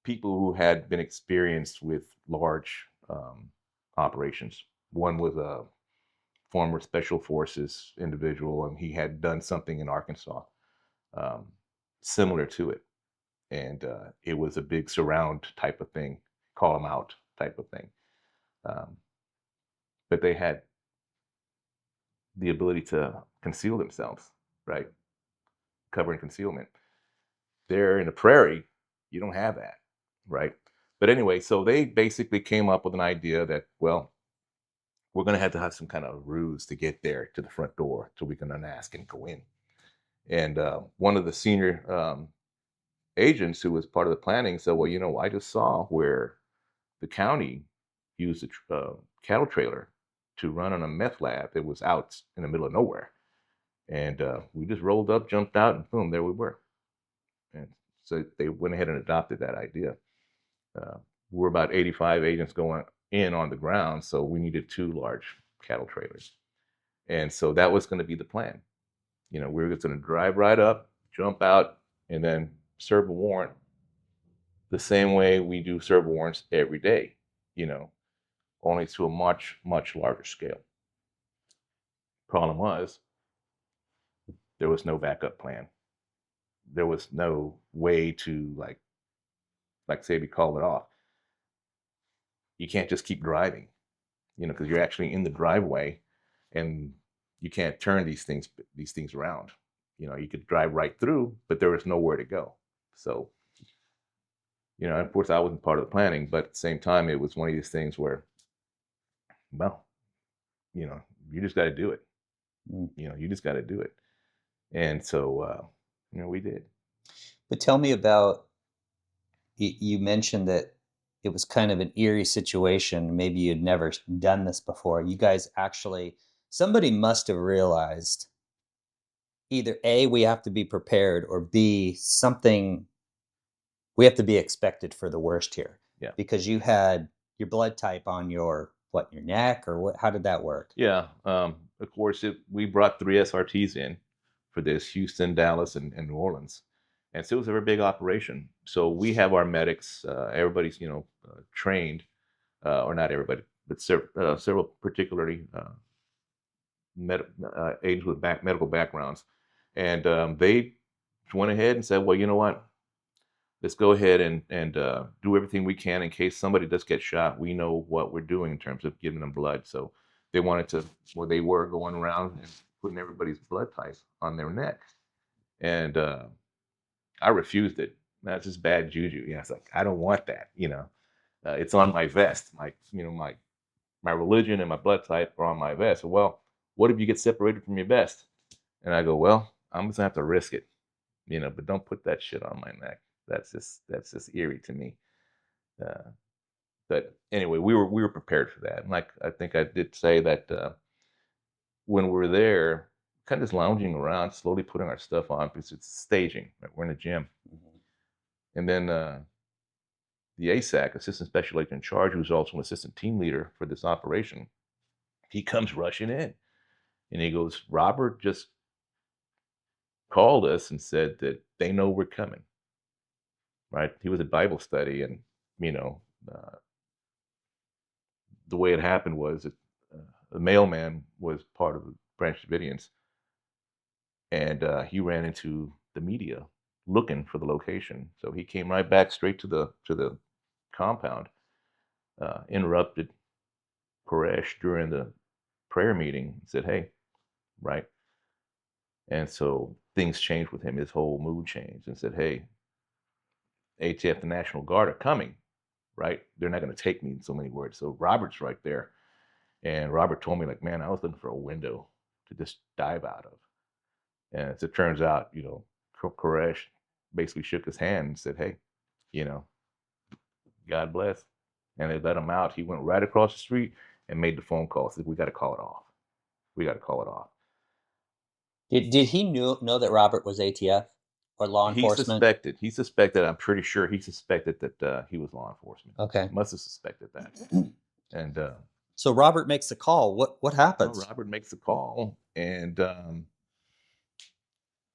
people who had been experienced with large operations. One was a former Special Forces individual, and he had done something in Arkansas um, similar to it. And it was a big surround type of thing, call them out type of thing. Um, but they had the ability to conceal themselves, right? Cover and concealment. There in the prairie, you don't have that, right? But anyway, so they basically came up with an idea that, well, we're going to have some kind of ruse to get there to the front door so we can unask and go in. And one of the senior agents who was part of the planning said, well, I just saw where the county used a cattle trailer to run on a meth lab that was out in the middle of nowhere. And we just rolled up, jumped out, and boom, there we were. And so they went ahead and adopted that idea. We're about 85 agents going in on the ground, so we needed 2 large cattle trailers. And so that was going to be the plan. We were just going to drive right up, jump out, and then serve a warrant the same way we do serve warrants every day, only to a much, much larger scale. Problem was, there was no backup plan. There was no way to like say we call it off. You can't just keep driving, because you're actually in the driveway, and you can't turn these things around. You could drive right through, but there was nowhere to go. So, of course, I wasn't part of the planning, but at the same time, it was one of these things where, well, you just got to do it. You just got to do it. And so, we did. But tell me about, you mentioned that it was kind of an eerie situation. Maybe you'd never done this before. You guys actually, somebody must have realized either A, we have to be prepared, or B, we have to be expected for the worst here. Yeah. Because you had your blood type on your neck, or what? How did that work? Yeah. Of course, we brought 3 SRTs in for this: Houston, Dallas, and New Orleans. And so it was a very big operation. So we have our medics. Everybody's trained, or not everybody, but several particularly agents with medical backgrounds, and they went ahead and said, well, you know what? Let's go ahead and do everything we can in case somebody does get shot. We know what we're doing in terms of giving them blood. So they wanted to, well, they were going around and putting everybody's blood type on their neck. And I refused it. That's just bad juju. It's like, I don't want that. It's on my vest. My religion and my blood type are on my vest. Well, what if you get separated from your vest? And I go, well, I'm just gonna have to risk it, but don't put that shit on my neck. That's just eerie to me. But anyway, we were prepared for that. And like I think I did say that when we're there, kind of just lounging around, slowly putting our stuff on because it's staging. Right? We're in a gym, and then the ASAC, Assistant Special Agent in Charge, who's also an assistant team leader for this operation, he comes rushing in, and he goes, "Robert just called us and said that they know we're coming." Right? He was at Bible study, and the way it happened was that the mailman was part of the Branch Davidians, and he ran into the media looking for the location. So he came right back straight to the compound, interrupted Koresh during the prayer meeting, and said, "Hey," right? And so things changed with him. His whole mood changed, and said, "Hey, ATF, the National Guard are coming, right? They're not going to take me," in so many words. So Robert's right there. And Robert told me, like, man, I was looking for a window to just dive out of. And as it turns out, Koresh basically shook his hand and said, "Hey, God bless." And they let him out. He went right across the street and made the phone call. Said, "We got to call it off. We got to call it off." Did he know that Robert was ATF or law enforcement? He suspected, I'm pretty sure he suspected that he was law enforcement. Okay. Must have suspected that. And so Robert makes the call. What happens? Well, Robert makes the call, and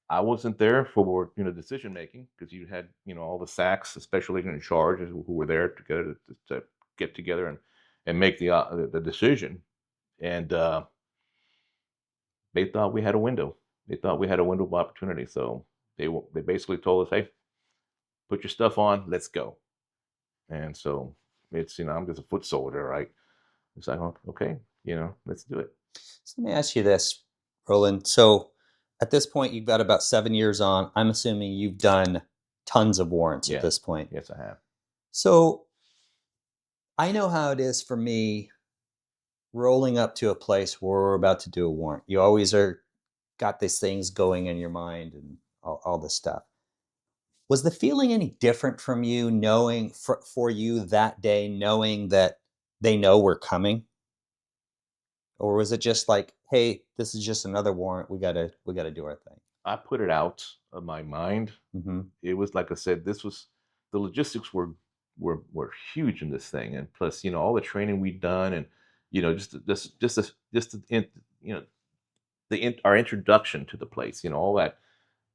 I wasn't there for decision making because you had all the SACs, the special agent in charge, who were there together to get together and make the decision. And they thought we had a window. They thought we had a window of opportunity. So they basically told us, "Hey, put your stuff on, let's go." And so it's, I'm just a foot soldier, right? It's like, "Oh, okay, let's do it." So let me ask you this, Roland. So at this point, you've got about 7 years on. I'm assuming you've done tons of warrants at Yeah. this point. Yes, I have. So I know how it is for me rolling up to a place where we're about to do a warrant. You always are got these things going in your mind and all this stuff. Was the feeling any different from you knowing for you that day, knowing that they know we're coming? Or was it just like, hey, this is just another warrant. We gotta do our thing. I put it out of my mind. Mm-hmm. It was like I said, this was the logistics were huge in this thing, and plus, all the training we'd done, and you know our introduction to the place, all that,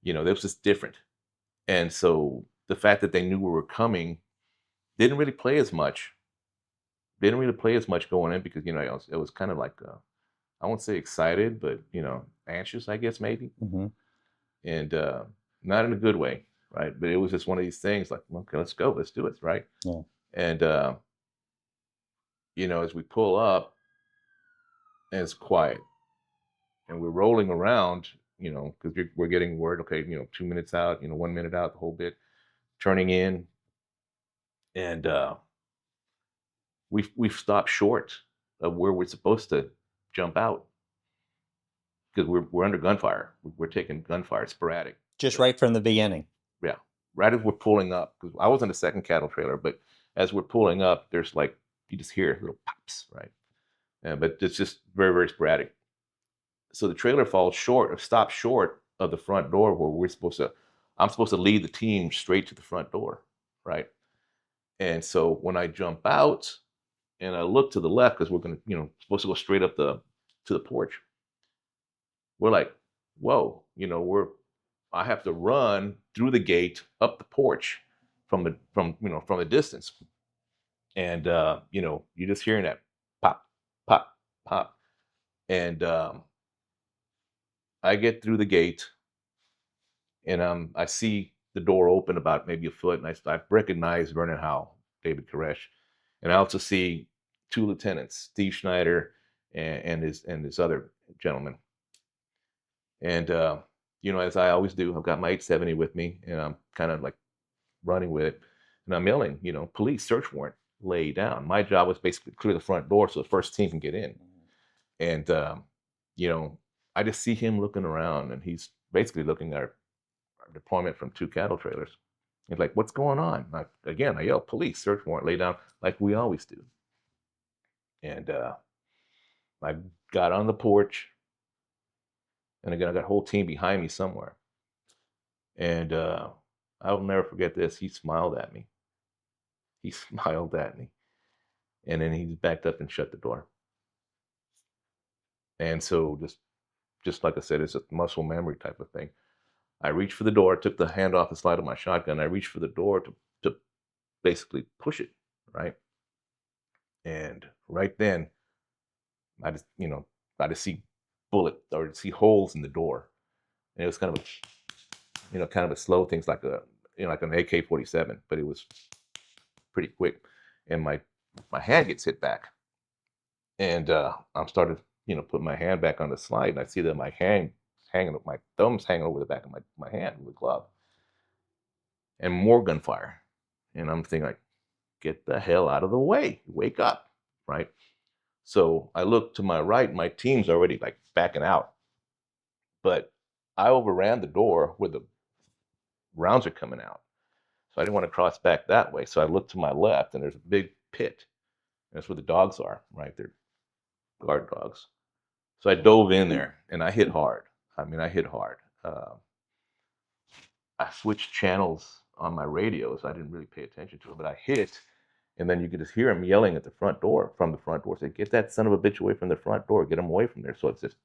that was just different. And so the fact that they knew we were coming didn't really play as much. Didn't really play as much going in because it was kind of like I won't say excited, but anxious, I guess maybe, Mm-hmm. and not in a good way, right? But it was just one of these things like, okay, let's go, let's do it, right? Yeah. And as we pull up, and it's quiet, and we're rolling around, because we're getting word, okay, 2 minutes out, 1 minute out, the whole bit, turning in, and we've stopped short of where we're supposed to jump out because we're under gunfire. We're taking gunfire sporadic. Just right from the beginning. Yeah, right as we're pulling up, because I was in the second cattle trailer, but as we're pulling up, there's like you just hear little pops, right? But it's just very, very sporadic. So the trailer stops short of the front door where I'm supposed to lead the team straight to the front door, right? And so when I jump out and I look to the left because we're gonna, supposed to go straight up to the porch, we're like, whoa, I have to run through the gate up the porch from the distance, and you're just hearing that pop, pop, pop, and I get through the gate, and I see the door open about maybe a foot, and I recognize Vernon Howell, David Koresh, and I also see two lieutenants, Steve Schneider and his other gentleman, and as I always do, I've got my 870 with me, and I'm kind of like running with it, and I'm yelling, police search warrant, lay down. My job was basically clear the front door so the first team can get in, and I just see him looking around, and he's basically looking at our deployment from two cattle trailers. He's like, "What's going on?" I yell, "Police search warrant, lay down," like we always do. And I got on the porch, and again, I got a whole team behind me somewhere. And I'll never forget this. He smiled at me. He smiled at me, and then he backed up and shut the door. And so, just like I said, it's a muscle memory type of thing. I reached for the door, took the hand off the slide of my shotgun. I reached for the door to basically push it, right? And right then, I just, I just see bullet or see holes in the door, and it was kind of a slow thing, like like an AK-47, but it was pretty quick, and my hand gets hit back, and I'm started, putting my hand back on the slide, and I see that my thumb's hanging over the back of my hand with a glove, and more gunfire, and I'm thinking like, get the hell out of the way, wake up, right? So I look to my right, my team's already like backing out, but I overran the door where the rounds are coming out. So I didn't want to cross back that way. So I looked to my left, and there's a big pit. That's where the dogs are, right? They're guard dogs. So I dove in there, and I hit hard. I mean, I hit hard. I switched channels on my radio, so I didn't really pay attention to it, but I hit, and then you could just hear him yelling at the front door, from the front door, say, "Get that son of a bitch away from the front door, get him away from there." So it's just,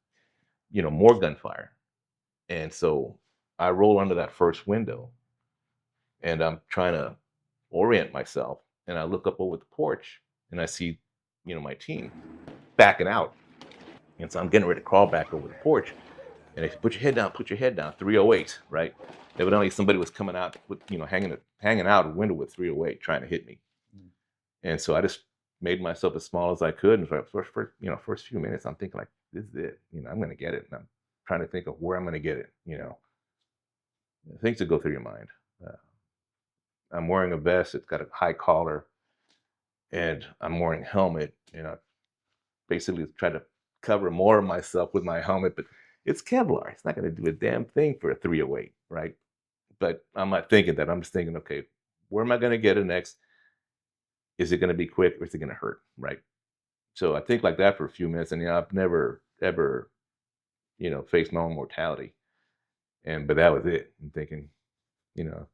more gunfire. And so I roll under that first window, and I'm trying to orient myself, and I look up over the porch, and I see my team backing out. And so I'm getting ready to crawl back over the porch. And they said, put your head down, 308, right? Evidently somebody was coming out with, hanging out a window with 308 trying to hit me. And so I just made myself as small as I could. And for the first few minutes, I'm thinking like, this is it. I'm going to get it. And I'm trying to think of where I'm going to get it. Things that go through your mind. I'm wearing a vest. It's got a high collar, and I'm wearing a helmet. And I basically try to cover more of myself with my helmet, but it's Kevlar. It's not going to do a damn thing for a 308, right? But I'm not thinking that. I'm just thinking, okay, where am I going to get it next? Is it going to be quick or is it going to hurt, right? So I think like that for a few minutes, and I've never ever, faced my own mortality, but that was it. I'm thinking, you know,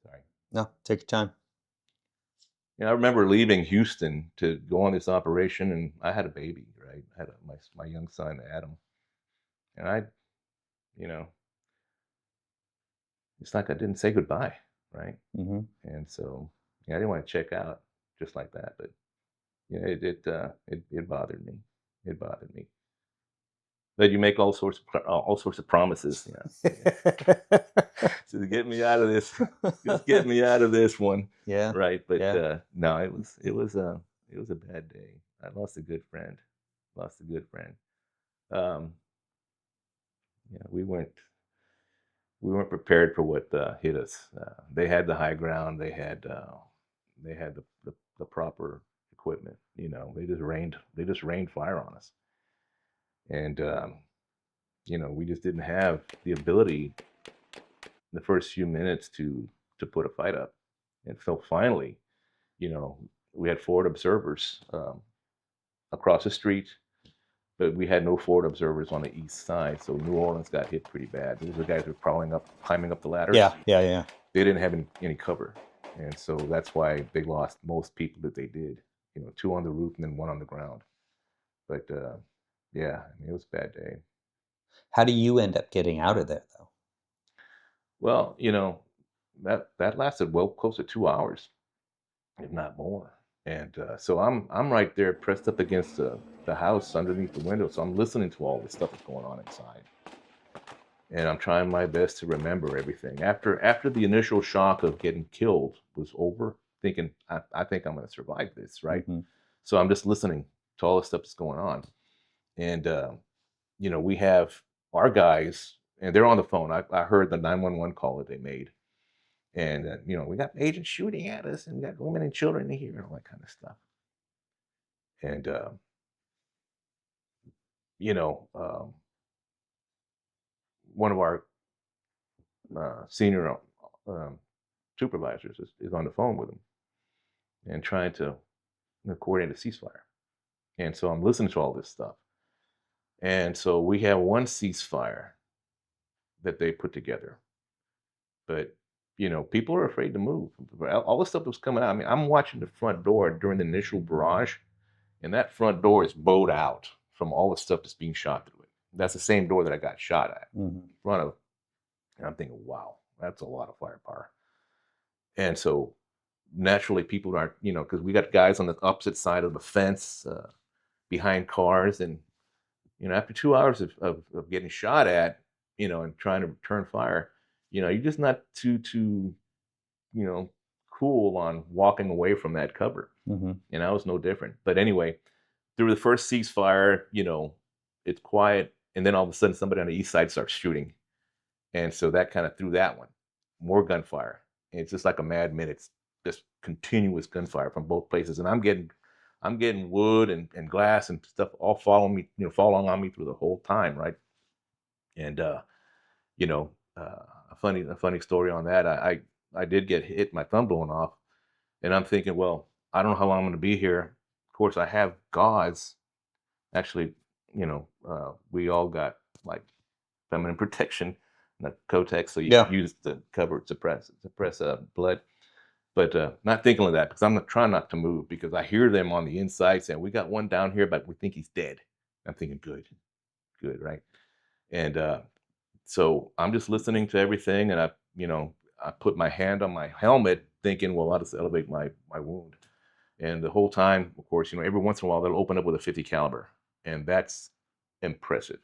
sorry. No, take your time. I remember leaving Houston to go on this operation, and I had a baby, right? I had my young son Adam, and you know, it's like I didn't say goodbye, right? Mm-hmm. And so, I didn't want to check out just like that, but it bothered me. It bothered me that you make all sorts of promises, to get me out of this, just get me out of this one, Yeah. right? But yeah. no, it was a bad day. I lost a good friend. Um, we weren't prepared for what hit us. They had the high ground. They had the proper equipment. They just rained fire on us, and we just didn't have the ability the first few minutes to put a fight up. And so finally, we had forward observers across the street, but we had no forward observers on the east side. So New Orleans got hit pretty bad. These were guys who were climbing up the ladders. Yeah. They didn't have any cover. And so that's why they lost most people that they did. 2 on the roof and then 1 on the ground. But yeah, it was a bad day. How do you end up getting out of there, though? Well, that lasted well close to 2 hours, if not more. And so I'm right there pressed up against the house underneath the window. So I'm listening to all this stuff that's going on inside. And I'm trying my best to remember everything. After the initial shock of getting killed was over, thinking, I think I'm going to survive this, right? Mm-hmm. So I'm just listening to all the stuff that's going on. And, we have our guys, and they're on the phone. I heard the 911 call that they made. And, we got agents shooting at us, and we got women and children in here, and all that kind of stuff. And, one of our senior supervisors is on the phone with him and trying to coordinate a ceasefire. And so I'm listening to all this stuff. And so we have one ceasefire that they put together. But, people are afraid to move. All the stuff that was coming out. I mean, I'm watching the front door during the initial barrage, and that front door is bowed out from all the stuff that's being shot through it. That's the same door that I got shot at in front of. And I'm thinking, wow, that's a lot of firepower. And so naturally people aren't, because we got guys on the opposite side of the fence behind cars. And, after 2 hours of getting shot at, and trying to return fire, you're just not too, cool on walking away from that cover. Mm-hmm. And I was no different. But anyway, through the first ceasefire, it's quiet. And then all of a sudden somebody on the east side starts shooting. And so that kind of threw that one. More gunfire. And it's just like a Mad Men. It's just continuous gunfire from both places. And I'm getting wood and glass and stuff all falling on me through the whole time, right? And a funny story on that. I did get hit, my thumb blown off, and I'm thinking, well, I don't know how long I'm going to be here. Of course, I have gauze. Actually, we all got like feminine protection, not Kotex, so you use to cover, suppress blood. But not thinking of that, because I'm not trying not to move, because I hear them on the inside saying, we got one down here, but we think he's dead. I'm thinking, good, right? And so I'm just listening to everything, and I put my hand on my helmet thinking, well, I'll just elevate my wound. And the whole time, of course, you know, every once in a while they'll open up with a 50 caliber, and that's impressive.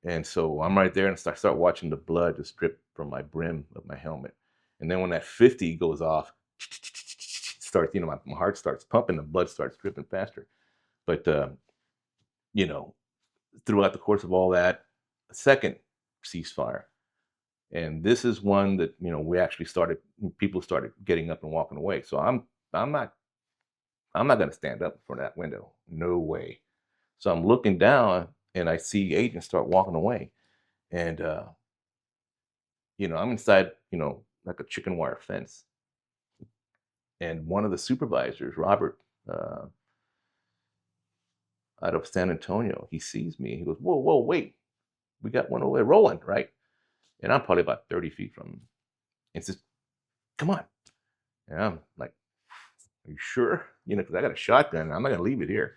And so I'm right there and start watching the blood just drip from my brim of my helmet. And then when that 50 goes off, starts, you know, my heart starts pumping, the blood starts dripping faster. But, you know, throughout the course of all that, a second ceasefire. And this is one that, you know, people started getting up and walking away. So I'm not going to stand up in front of that window. No way. So I'm looking down and I see agents start walking away. And, you know, I'm inside, you know, like a chicken wire fence. And one of the supervisors, Robert, out of San Antonio, he sees me. He goes, whoa, whoa, wait. We got one over there, Roland, right? And I'm probably about 30 feet from him. And says, come on. And I'm like, are you sure? You know, because I got a shotgun. I'm not going to leave it here.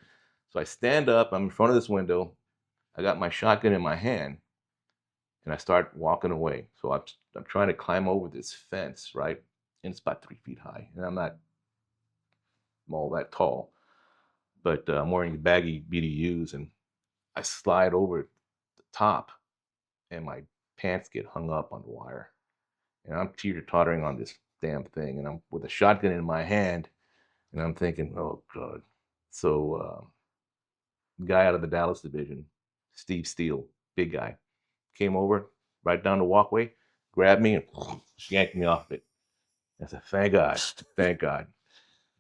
So I stand up. I'm in front of this window. I got my shotgun in my hand. And I start walking away. So I'm trying to climb over this fence, right? And it's about 3 feet high. And I'm not all that tall. But I'm wearing baggy BDUs. And I slide over the top. And my pants get hung up on the wire. And I'm teeter-tottering on this damn thing. And I'm with a shotgun in my hand. And I'm thinking, oh, God. So, guy out of the Dallas division, Steve Steele, big guy, came over right down the walkway, grabbed me, and yanked me off it. I said, thank God, thank God.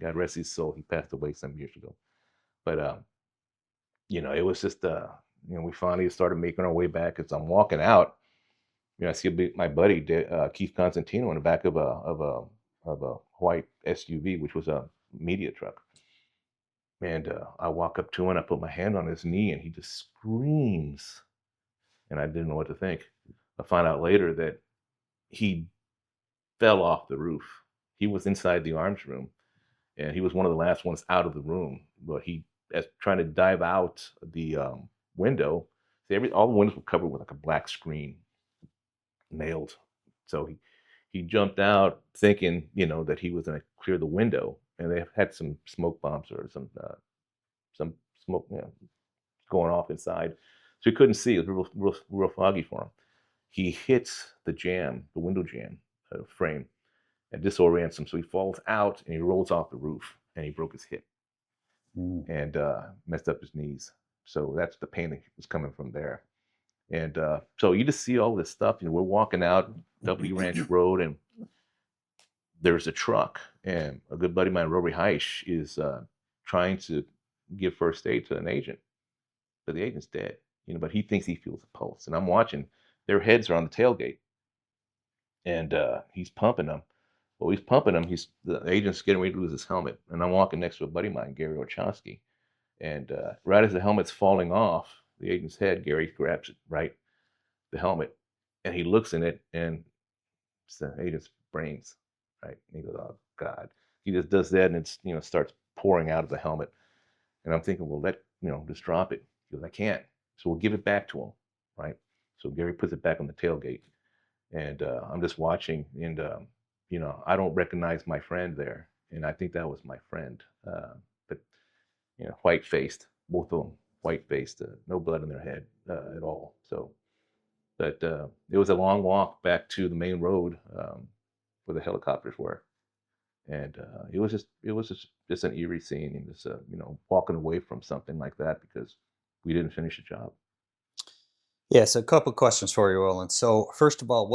God rest his soul. He passed away some years ago. But, you know, it was just, you know, we finally started making our way back. As I'm walking out, you know, I see my buddy, Keith Constantino, in the back of a white SUV, which was a media truck. And I walk up to him and I put my hand on his knee and he just screams. And I didn't know what to think. I found out later that he fell off the roof. He was inside the arms room and he was one of the last ones out of the room. But as trying to dive out the window, all the windows were covered with like a black screen, nailed. So he jumped out thinking, you know, that he was going to clear the window. And they had some smoke bombs or some smoke, you know, going off inside. So he couldn't see. It was real foggy for him. He hits the window jamb frame, and disorients him. So he falls out and he rolls off the roof and he broke his hip and messed up his knees. So that's the pain that was coming from there. And so you just see all this stuff. You know, we're walking out W Ranch Road and there's a truck. And a good buddy of mine, Rory Heish, is trying to give first aid to an agent. But the agent's dead, you know, but he thinks he feels a pulse. And I'm watching, their heads are on the tailgate. And he's pumping them. Well, he's pumping them. The agent's getting ready to lose his helmet. And I'm walking next to a buddy of mine, Gary Orchowski. And right as the helmet's falling off the agent's head, Gary grabs it, right? The helmet. And he looks in it and it's the agent's brains, right? And he goes, oh, God. He just does that and it's, you know, starts pouring out of the helmet. And I'm thinking, well, just drop it. He goes, I can't. So we'll give it back to him, right? So Gary puts it back on the tailgate. And I'm just watching, and you know, I don't recognize my friend there, and I think that was my friend. But you know, white-faced, both of them white-faced, no blood in their head at all. So, but it was a long walk back to the main road where the helicopters were, and it was just an eerie scene, and just you know, walking away from something like that because we didn't finish the job. Yeah, so a couple questions for you, Roland. So first of all,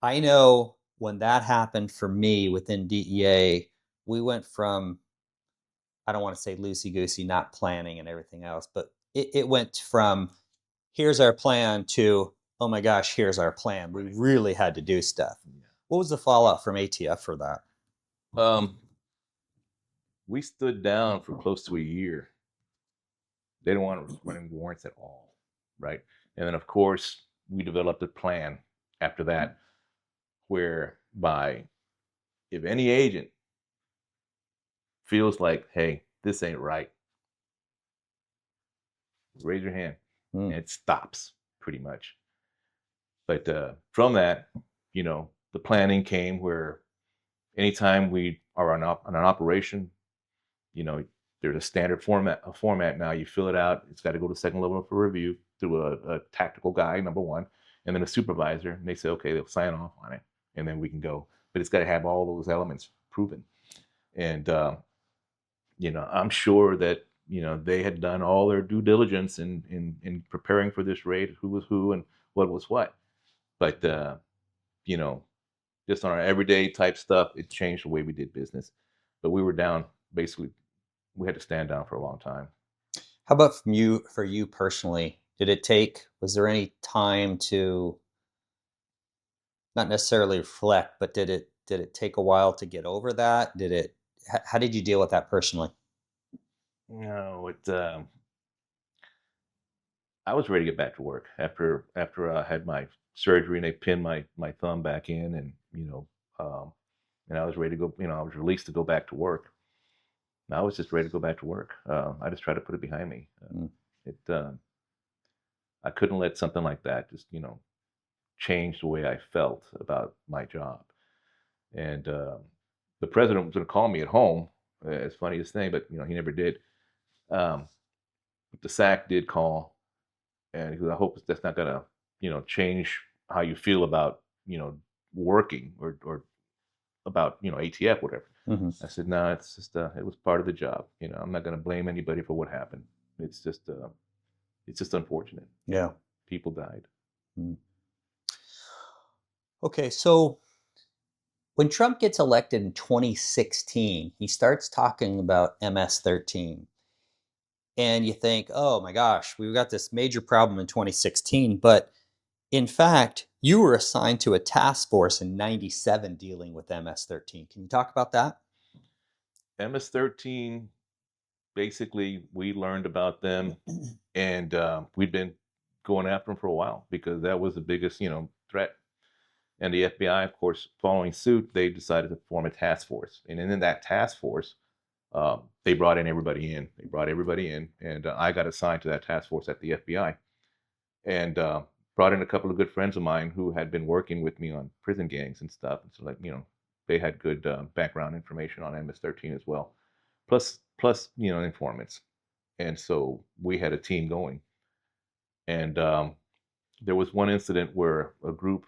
I know when that happened for me within DEA, we went from, I don't want to say loosey-goosey, not planning and everything else, but it went from, here's our plan to, oh my gosh, here's our plan. We really had to do stuff. What was the fallout from ATF for that? We stood down for close to a year. They didn't want us running warrants at all, right? And then, of course, we developed a plan after that whereby if any agent feels like, hey, this ain't right, raise your hand. And it stops pretty much. But from that, the planning came where anytime we are on an operation, you know, there's a standard format now. You fill it out. It's got to go to second level for review through a tactical guy, number one, and then a supervisor. And they say, okay, they'll sign off on it, and then we can go. But it's got to have all those elements proven. And I'm sure that they had done all their due diligence in preparing for this raid, who was who and what was what. But you know, just on our everyday type stuff, it changed the way we did business. But we were down basically. We had to stand down for a long time. How about for you personally? Was there any time to not necessarily reflect, but did it take a while to get over that? How did you deal with that personally? No, I was ready to get back to work after I had my surgery and they pinned my thumb back in, and and I was ready to go. I was released to go back to work. And I was just ready to go back to work. I just tried to put it behind me. It I couldn't let something like that just change the way I felt about my job. And the president was going to call me at home. It's funniest thing, but he never did. But the SAC did call, and he goes, "I hope that's not going to change how you feel about working or about ATF, whatever." Mm-hmm. I said, "No, it's just it was part of the job. I'm not going to blame anybody for what happened. It's just unfortunate. Yeah, people died." Mm. Okay, so when Trump gets elected in 2016, he starts talking about MS-13. And you think, oh my gosh, we've got this major problem in 2016. But in fact, you were assigned to a task force in 97 dealing with MS-13. Can you talk about that? MS-13, basically, we learned about them, and we'd been going after them for a while because that was the biggest, threat. And the FBI, of course, following suit, they decided to form a task force. And in that task force, they brought everybody in. They brought everybody in, and I got assigned to that task force at the FBI, and brought in a couple of good friends of mine who had been working with me on prison gangs and stuff. And so, they had good background information on MS-13 as well, plus informants. And so we had a team going. And there was one incident where a group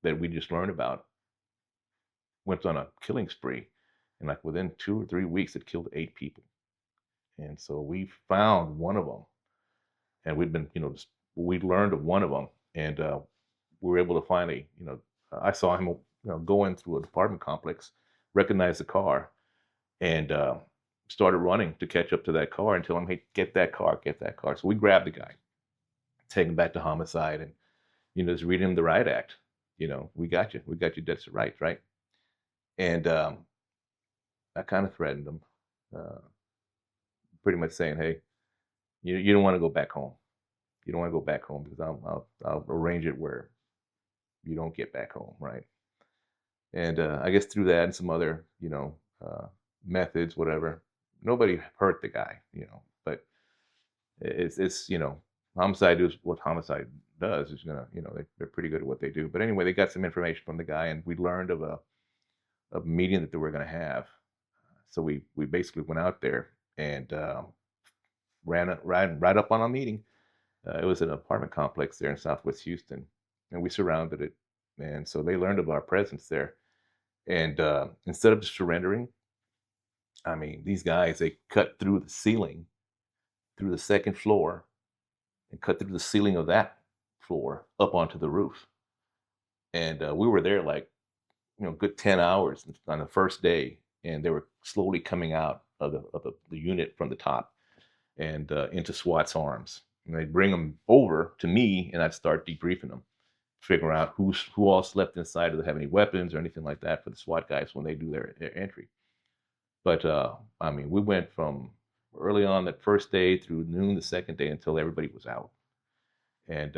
that we just learned about went on a killing spree, and like within 2 or 3 weeks, it killed 8 people. And so we found one of them, and we'd been, we learned of one of them, and we were able to finally, I saw him, going through a apartment complex, recognized the car, and started running to catch up to that car and tell him, "Hey, get that car, get that car." So we grabbed the guy, take him back to homicide, and just read him the riot act. We got you, that's right, right. And I kind of threatened him, uh, pretty much saying, "Hey, you don't want to go back home. You don't want to go back home because I'll arrange it where you don't get back home, right?" And I guess through that and some other, methods, whatever, nobody hurt the guy, but it's homicide is what homicide does. Is they're pretty good at what they do. But anyway, they got some information from the guy, and we learned of a meeting that they were going to have. So we basically went out there and ran right up on a meeting. It was an apartment complex there in Southwest Houston, and we surrounded it. And so they learned of our presence there. And instead of just surrendering, I mean, these guys, they cut through the ceiling, through the second floor, and cut through the ceiling of that floor up onto the roof. And we were there like, good 10 hours on the first day. And they were slowly coming out of the unit from the top and into SWAT's arms. And they'd bring them over to me, and I'd start debriefing them, figure out who all slept inside, do they have any weapons or anything like that for the SWAT guys when they do their entry. But I mean, we went from early on that first day through noon the second day until everybody was out. And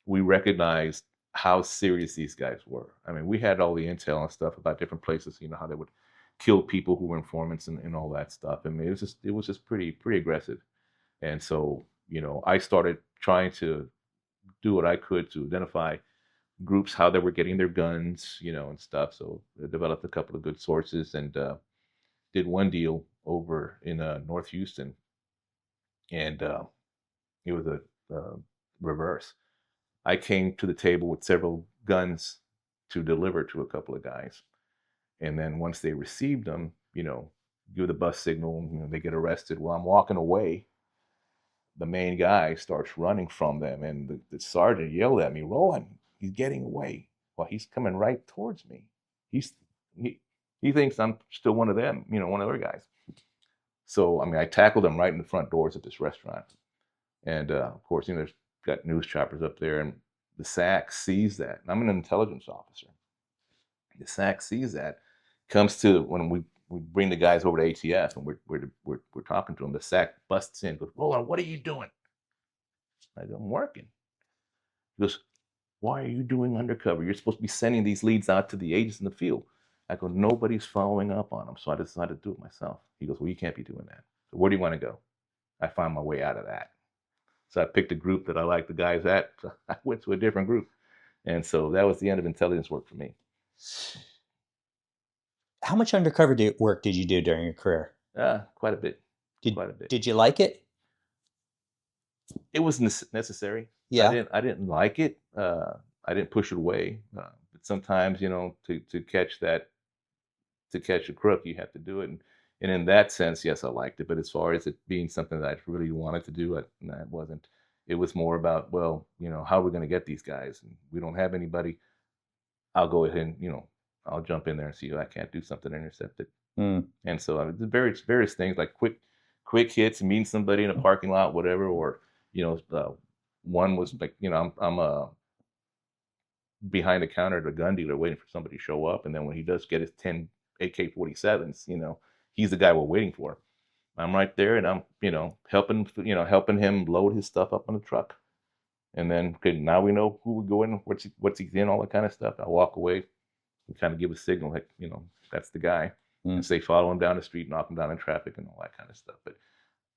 we recognized how serious these guys were. I mean, we had all the intel and stuff about different places, how they would kill people who were informants and all that stuff. I mean, it was just pretty aggressive. And so, I started trying to do what I could to identify groups, how they were getting their guns, and stuff. So I developed a couple of good sources and did one deal over in North Houston, and it was a reverse. I came to the table with several guns to deliver to a couple of guys, and then once they received them, give the bus signal, they get arrested. While I'm walking away, the main guy starts running from them, and the sergeant yelled at me, "Roland, he's getting away." Well, he's coming right towards me. He's he, he thinks I'm still one of them, one of their guys. So I mean, I tackled him right in the front doors of this restaurant, and of course, there's got news choppers up there, and the SAC sees that. And I'm an intelligence officer. The SAC sees that, comes to when we bring the guys over to ATF, and we're talking to them. The SAC busts in, goes, "Roland, what are you doing?" I go, "I'm working." He goes, "Why are you doing undercover? You're supposed to be sending these leads out to the agents in the field." I go, "Nobody's following up on them, so I decided to do it myself." He goes, "Well, you can't be doing that. So where do you want to go?" I found my way out of that. So I picked a group that I liked the guys at. So I went to a different group. And so that was the end of intelligence work for me. How much undercover work did you do during your career? Quite a bit. Did, quite a bit. Did you like it? It was necessary. Yeah. I didn't like it. I didn't push it away. But sometimes, to catch a crook, you have to do it. And in that sense, yes, I liked it. But as far as it being something that I really wanted to do, it wasn't. It was more about, well, how are we going to get these guys? And we don't have anybody. I'll go ahead and, I'll jump in there and see if I can't do something to intercept it. And so various things like quick hits, meeting somebody in a parking lot, whatever, or one was like, I'm behind the counter at a gun dealer waiting for somebody to show up, and then when he does get his 10 AK-47s, he's the guy we're waiting for. I'm right there, and I'm helping him load his stuff up on the truck, and then okay, now we know who we're going, what's he's in, all that kind of stuff. I walk away and kind of give a signal like that's the guy, and say follow him down the street, knock him down in traffic, and all that kind of stuff. But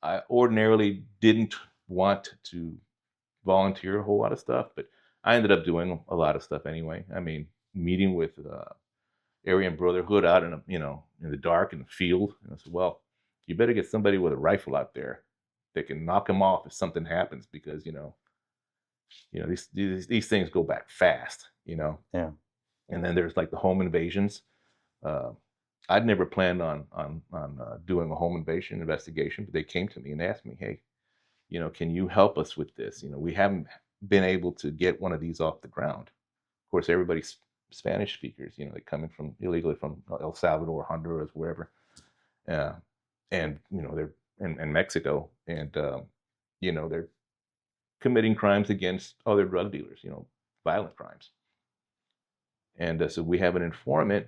I ordinarily didn't want to volunteer a whole lot of stuff, but I ended up doing a lot of stuff anyway. I mean, meeting with Aryan Brotherhood out in in the dark in the field, and I said, well, you better get somebody with a rifle out there that can knock him off if something happens, because these things go back fast. Yeah. And then there's like the home invasions. I'd never planned on doing a home invasion investigation, but they came to me and asked me, "Hey, can you help us with this? We haven't been able to get one of these off the ground." Of course, everybody's Spanish speakers. They're coming from illegally from El Salvador, Honduras, wherever, and they're in Mexico, and they're committing crimes against other drug dealers. Violent crimes. And so we have an informant,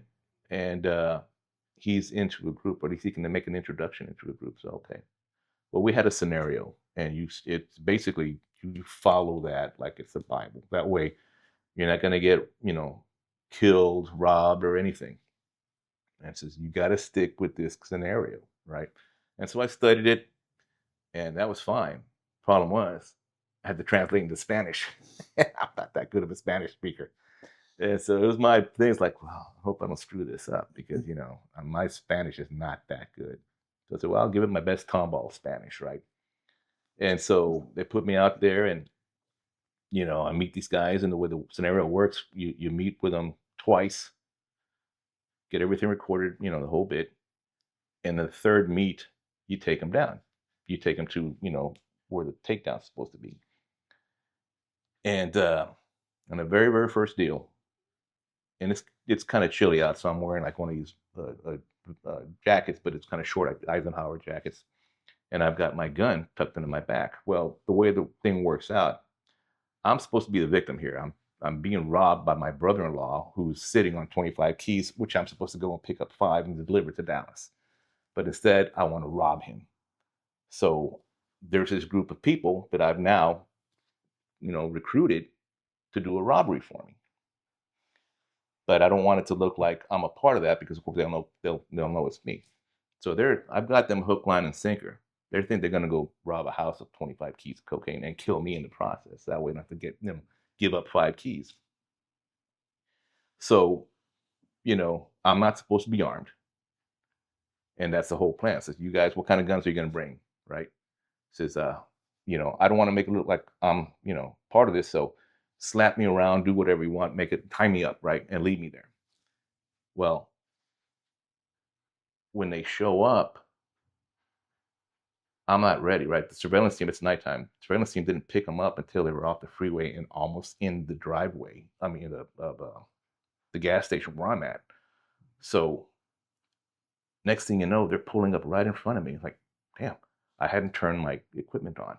and he's into a group, or he's seeking to make an introduction into a group. So okay, well, we had a scenario, and it's basically you follow that like it's the Bible. That way, you're not going to get killed, robbed, or anything. And it says you got to stick with this scenario, right? And so I studied it, and that was fine. Problem was, I had to translate into Spanish. I'm not that good of a Spanish speaker. And so it was my thing. It's like, well, I hope I don't screw this up, because, my Spanish is not that good. So I said, well, I'll give it my best tomball Spanish, right? And so they put me out there, and, I meet these guys, and the way the scenario works, you meet with them twice, get everything recorded, the whole bit. And the third meet, you take them down. You take them to, where the takedown's supposed to be. And on the very, very first deal, and it's kind of chilly out, so I'm wearing like one of these jackets, but it's kind of short, like Eisenhower jackets, and I've got my gun tucked into my back. Well, the way the thing works out, I'm supposed to be the victim here. I'm being robbed by my brother-in-law, who's sitting on 25 keys, which I'm supposed to go and pick up 5 and deliver to Dallas. But instead, I want to rob him. So there's this group of people that I've now, recruited to do a robbery for me. But I don't want it to look like I'm a part of that, because of course they'll know it's me. So I've got them hook, line, and sinker. They think they're gonna go rob a house of 25 keys of cocaine and kill me in the process. That way, not to get them give up 5 keys. So, I'm not supposed to be armed, and that's the whole plan. Says, you guys, what kind of guns are you gonna bring, right? Says, I don't want to make it look like I'm, part of this. So, slap me around, do whatever you want, make it tie me up, right, and leave me there. Well, when they show up, I'm not ready, right? The surveillance team, it's nighttime. The surveillance team didn't pick them up until they were off the freeway and almost in the driveway. I mean, the gas station where I'm at. So next thing you know, they're pulling up right in front of me. Like, damn, I hadn't turned my equipment on,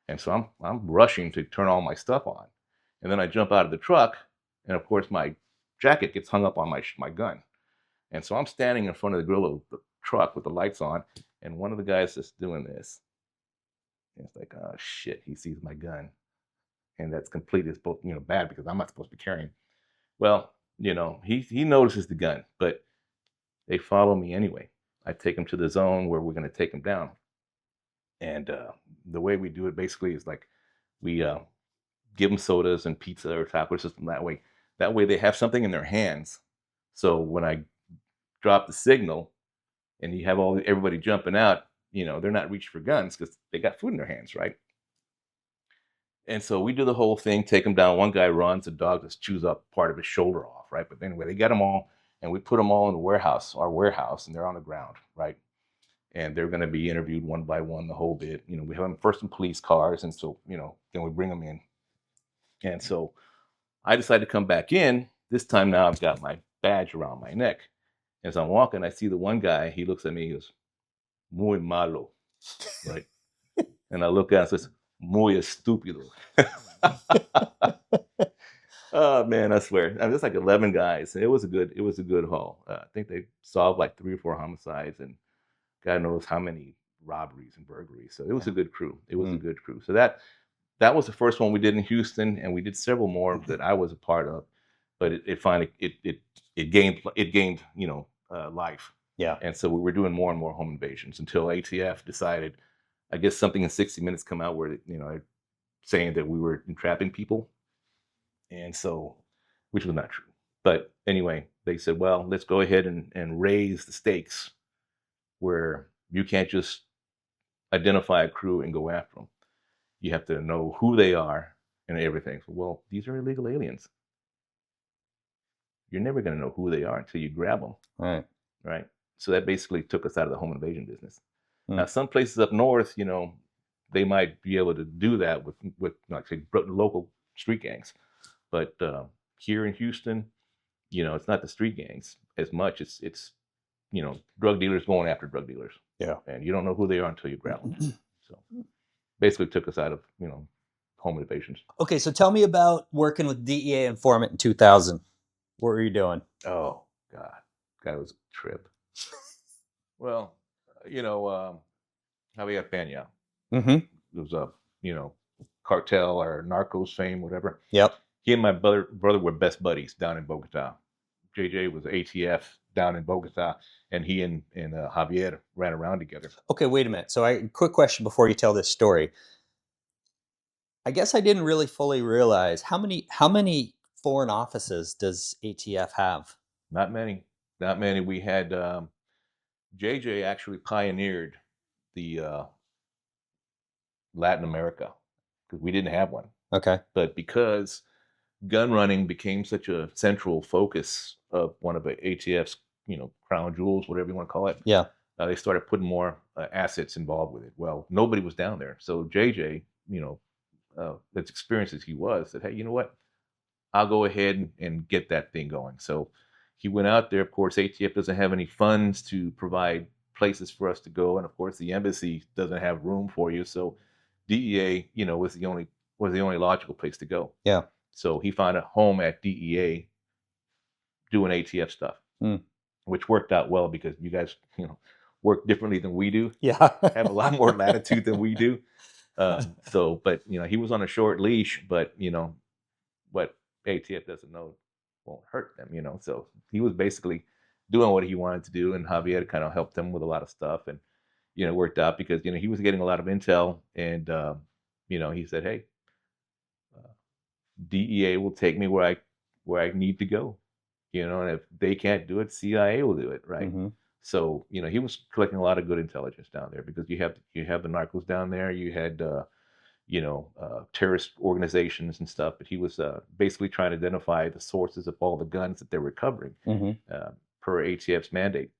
and so I'm rushing to turn all my stuff on, and then I jump out of the truck, and of course my jacket gets hung up on my gun, and so I'm standing in front of the grill of the truck with the lights on, and one of the guys is doing this. And it's like, oh shit, he sees my gun, and that's completely bad because I'm not supposed to be carrying. Well, he notices the gun, but they follow me anyway. I take him to the zone where we're going to take him down. And the way we do it basically is like we give them sodas and pizza or taco system that way. That way they have something in their hands. So when I drop the signal and you have everybody jumping out, they're not reaching for guns because they got food in their hands, right? And so we do the whole thing, take them down. One guy runs, the dog just chews up part of his shoulder off, right? But anyway, they get them all, and we put them all in our warehouse, and they're on the ground, right? And they're going to be interviewed one by one, the whole bit. We have them first in police cars, and so, then we bring them in. And so I decided to come back in. This time now I've got my badge around my neck. As I'm walking, I see the one guy, he looks at me, he goes, muy malo, right? And I look at him and says, muy estúpido. Oh man, I swear. I mean, it's like 11 guys. It was a good haul. I think they solved like 3 or 4 homicides and God knows how many robberies and burglaries. So it was a good crew. It was a good crew. So that was the first one we did in Houston, and we did several more that I was a part of. But it finally it gained life. Yeah. And so we were doing more and more home invasions until ATF decided, I guess something in 60 Minutes come out where saying that we were entrapping people. And so, which was not true. But anyway, they said, well, let's go ahead and raise the stakes where you can't just identify a crew and go after them. You have to know who they are and everything. So, well, these are illegal aliens. You're never going to know who they are until you grab them. Right. So that basically took us out of the home invasion business. Now, some places up north, they might be able to do that with like say local street gangs. But here in Houston, it's not the street gangs as much. It's drug dealers going after drug dealers. Yeah. And you don't know who they are until you grab them. So basically took us out of, home invasions. Okay, so tell me about working with DEA Informant in 2000. What were you doing? Oh, God. That was a trip. Well, Javier Peña. Mm-hmm. It was a, cartel or narcos fame, whatever. Yep. He and my brother were best buddies down in Bogota. JJ was ATF down in Bogota, and he and Javier ran around together. Okay, wait a minute. So quick question before you tell this story. I guess I didn't really fully realize how many foreign offices does ATF have? Not many. We had JJ actually pioneered the Latin America because we didn't have one. Okay. But because gun running became such a central focus of one of the ATF's, crown jewels, whatever you want to call it. Yeah. They started putting more assets involved with it. Well, nobody was down there. So JJ, as experienced as he was, said, hey, you know what? I'll go ahead and get that thing going. So he went out there. Of course, ATF doesn't have any funds to provide places for us to go. And of course, the embassy doesn't have room for you. So DEA, was the only logical place to go. Yeah. So he found a home at DEA doing ATF stuff, which worked out well because you guys, work differently than we do. Yeah. Have a lot more latitude than we do. But he was on a short leash, but what ATF doesn't know won't hurt them, So he was basically doing what he wanted to do, and Javier kind of helped him with a lot of stuff. And worked out because he was getting a lot of intel, and he said, "Hey, uh, DEA will take me where I need to go, and if they can't do it, CIA will do it, right?" Mm-hmm. So he was collecting a lot of good intelligence down there because you have the narcos down there, you had terrorist organizations and stuff, but he was basically trying to identify the sources of all the guns that they're recovering Mm-hmm. per ATF's mandate.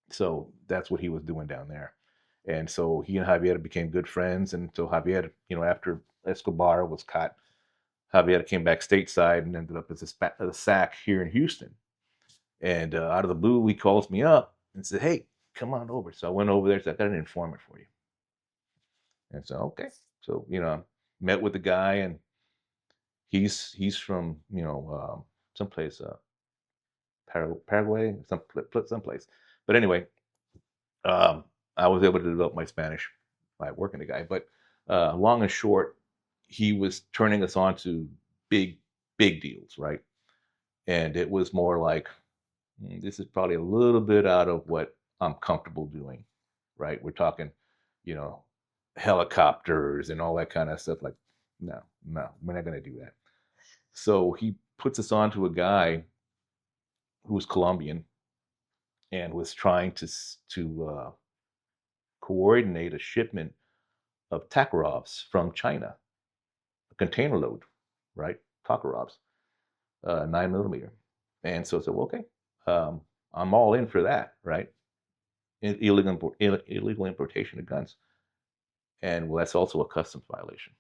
So that's what he was doing down there. And so he and Javier became good friends. And so Javier, after Escobar was caught, Javier came back stateside and ended up as a SAC here in Houston. And out of the blue, he calls me up and said, "Hey, come on over." So I went over there and said, "I got an informant for you." And so, okay. So, met with the guy, and he's from, someplace, Paraguay, someplace. But anyway, um, I was able to develop my Spanish by working the guy. But long and short, he was turning us on to big, big deals, right? And it was more like, this is probably a little bit out of what I'm comfortable doing, right? We're talking, you know, helicopters and all that kind of stuff. Like, no, we're not going to do that. So he puts us on to a guy who was Colombian and was trying to coordinate a shipment of Takarovs from China, a container load, right? Takarovs, 9 millimeter. And so I said, well, okay, I'm all in for that, right? Illegal importation of guns. And well, that's also a customs violation.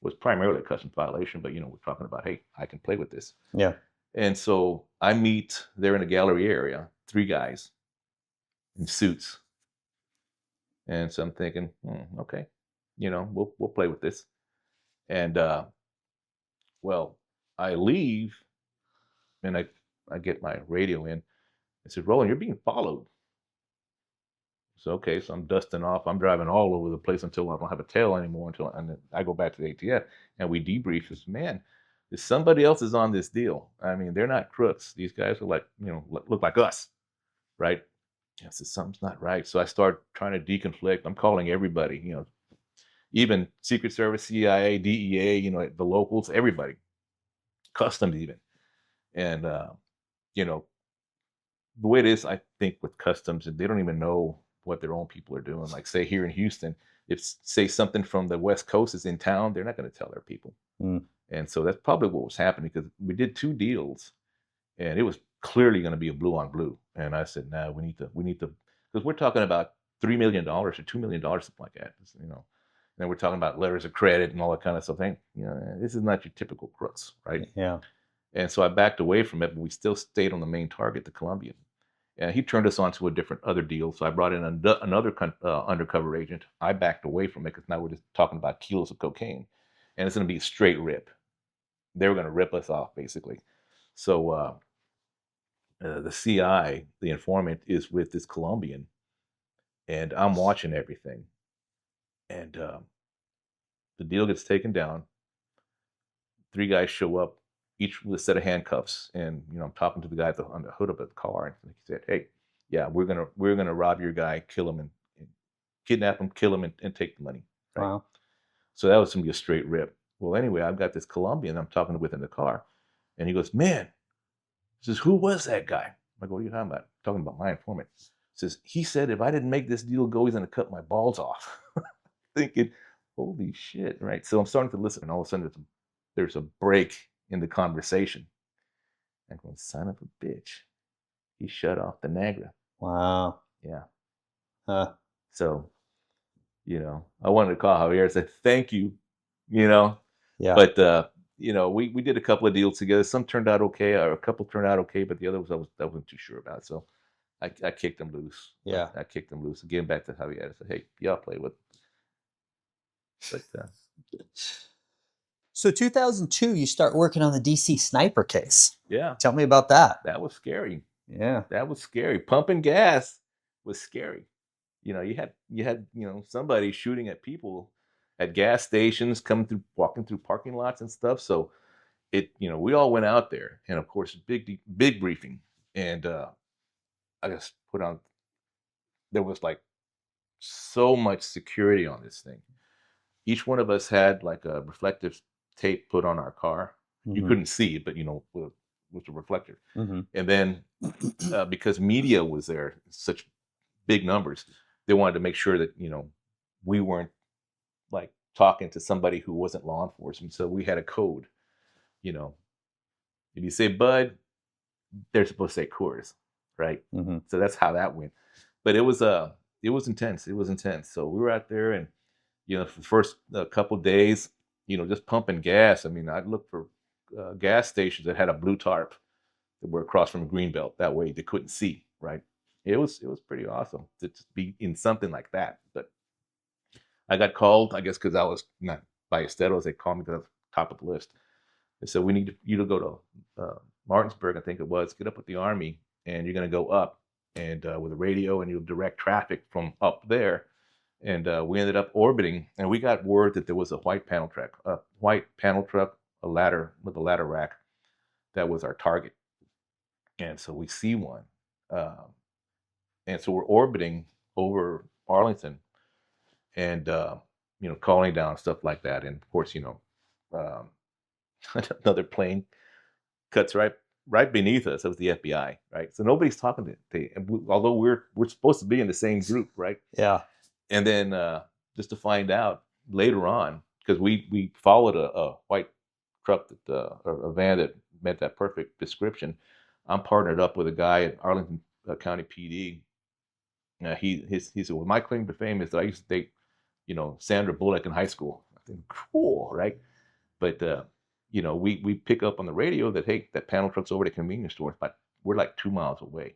It was primarily a customs violation, but we're talking about, hey, I can play with this. Yeah. And so I meet there in the gallery area, 3 guys in suits. And so I'm thinking, okay, we'll play with this. And well, I leave and I get my radio in. I said, "Roland, you're being followed." So okay, so I'm dusting off. I'm driving all over the place until I don't have a tail anymore. And then I go back to the ATF and we debrief. This man, somebody else is on this deal. I mean, they're not crooks. These guys are like, look like us, right? I said, something's not right. So I start trying to deconflict. I'm calling everybody, even Secret Service, CIA, DEA, the locals, everybody, customs even. And, the way it is, I think, with customs, they don't even know what their own people are doing. Like, say, here in Houston, if, say, something from the West Coast is in town, they're not going to tell their people. Mm. And so that's probably what was happening because we did 2 deals and it was clearly going to be a blue on blue. And I said, "No, we need to, because we're talking about $3 million or $2 million, something like that, And then we're talking about letters of credit and all that kind of stuff. This is not your typical crooks, right?" Yeah. And so I backed away from it, but we still stayed on the main target, the Colombian. And he turned us on to a different other deal. So I brought in another undercover agent. I backed away from it because now we're just talking about kilos of cocaine. And it's going to be a straight rip. They were going to rip us off, basically. So the CI, the informant, is with this Colombian. And I'm watching everything. And the deal gets taken down. 3 guys show up, each with a set of handcuffs. And I'm talking to the guy on the hood of the car, and he said, "Hey, yeah, we're gonna rob your guy, kill him, and kidnap him, kill him, and take the money." Right. Wow. So that was gonna be a straight rip. Well, anyway, I've got this Colombian I'm talking to within the car, and he goes, "Man," he says, "who was that guy?" I go, "What are you talking about?" I'm talking about my informant. He says, "He said if I didn't make this deal go, he's gonna cut my balls off." Thinking, holy shit, right? So I'm starting to listen, and all of a sudden there's a break in the conversation. I'm going, son of a bitch. He shut off the Niagara. Wow. Yeah. Huh. So, I wanted to call Javier and say thank you, you know. Yeah. But we did a couple of deals together. Some turned out okay, or a couple turned out okay, but the other ones I wasn't too sure about. So I kicked them loose. Yeah. I kicked them loose. Getting back to Javier, I said, "Hey, y'all play with." But So 2002, you start working on the DC sniper case. yeah, Tell me about that. that was scary. Yeah. That was scary. Pumping gas was scary. You had somebody shooting at people at gas stations, walking through parking lots and stuff. So we all went out there, and of course, big briefing, and I just put on. There was like so much security on this thing. Each one of us had like a reflective tape put on our car. You couldn't see it, but with the reflector. Mm-hmm. And then because media was there, such big numbers, they wanted to make sure that we weren't like talking to somebody who wasn't law enforcement. So we had a code. You know, if you say Bud, they're supposed to say Coors, right? Mm-hmm. So that's how that went. But it was intense. It was intense. So we were out there, and for the first couple days, just pumping gas. I mean, I'd look for gas stations that had a blue tarp that were across from a green belt. That way they couldn't see, right? It was pretty awesome to be in something like that. But I got called, I guess, because I was not Ballesteros. They called me to the top of the list. They said, we need you to go to Martinsburg, I think it was, get up with the Army, and you're going to go up and with a radio, and you'll direct traffic from up there. And we ended up orbiting, and we got word that there was a white panel truck, a ladder with a ladder rack that was our target. And so we see one. And so we're orbiting over Arlington and, calling down stuff like that. And of course, um, another plane cuts right beneath us. It was the FBI, right? So nobody's talking although we're supposed to be in the same group, right? Yeah. And then just to find out later on, because we followed a white truck or a van that met that perfect description. I'm partnered up with a guy at Arlington County PD. He said, well, my claim to fame is that I used to date, Sandra Bullock in high school. I think, cool, right? But we pick up on the radio that, hey, that panel truck's over at the convenience store, but we're like 2 miles away,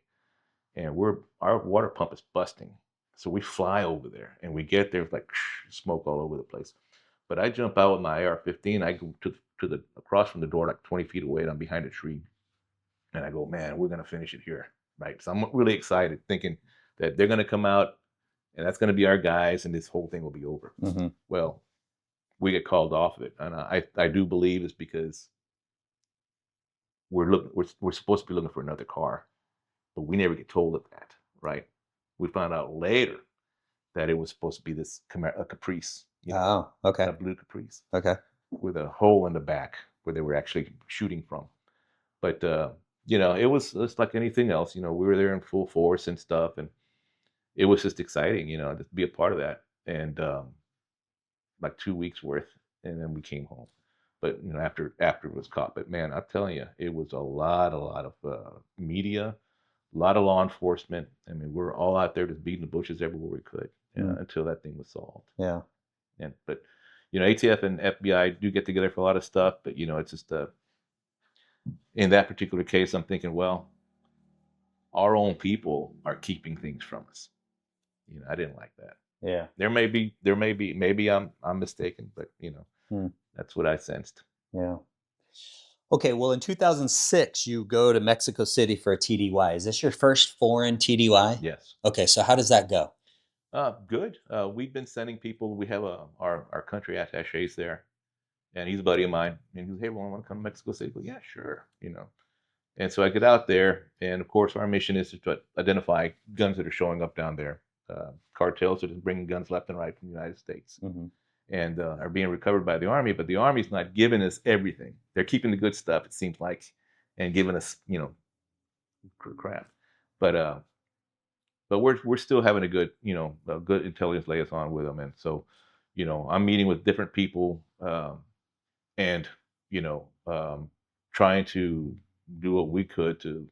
and our water pump is busting. So we fly over there, and we get there, it's like smoke all over the place. But I jump out with my AR-15. I go to the across from the door, like 20 feet away, and I'm behind a tree. And I go, man, we're gonna finish it here, right? So I'm really excited, thinking that they're gonna come out, and that's gonna be our guys, and this whole thing will be over. Mm-hmm. Well, we get called off of it, and I do believe it's because we're supposed to be looking for another car, but we never get told of that, right? We found out later that it was supposed to be this a Caprice, Oh, okay. a blue Caprice, Okay. with a hole in the back where they were actually shooting from. But it was like anything else. We were there in full force and stuff, and it was just exciting, to be a part of that. And like 2 weeks worth, and then we came home. But after it was caught. But man, I'm telling you, it was a lot of media, a lot of law enforcement. I mean, we're all out there just beating the bushes everywhere we could until that thing was solved. Yeah. But ATF and FBI do get together for a lot of stuff. But it's just in that particular case, I'm thinking, well, our own people are keeping things from us. I didn't like that. Yeah. Maybe I'm mistaken, but that's what I sensed. Yeah. Okay, well, in 2006, you go to Mexico City for a TDY. Is this your first foreign TDY? Yes. Okay, so how does that go? Good. We've been sending people. We have our country attaches there, and he's a buddy of mine. And he's, hey, well, I want to come to Mexico City. Well, yeah, sure. And so I get out there, and of course, our mission is to identify guns that are showing up down there. Cartels that are bringing guns left and right from the United States, and are being recovered by the Army. But the Army's not giving us everything. They're keeping the good stuff, it seems like, and giving us, crap. But we're still having a good intelligence liaison with them, and so, I'm meeting with different people, and trying to do what we could to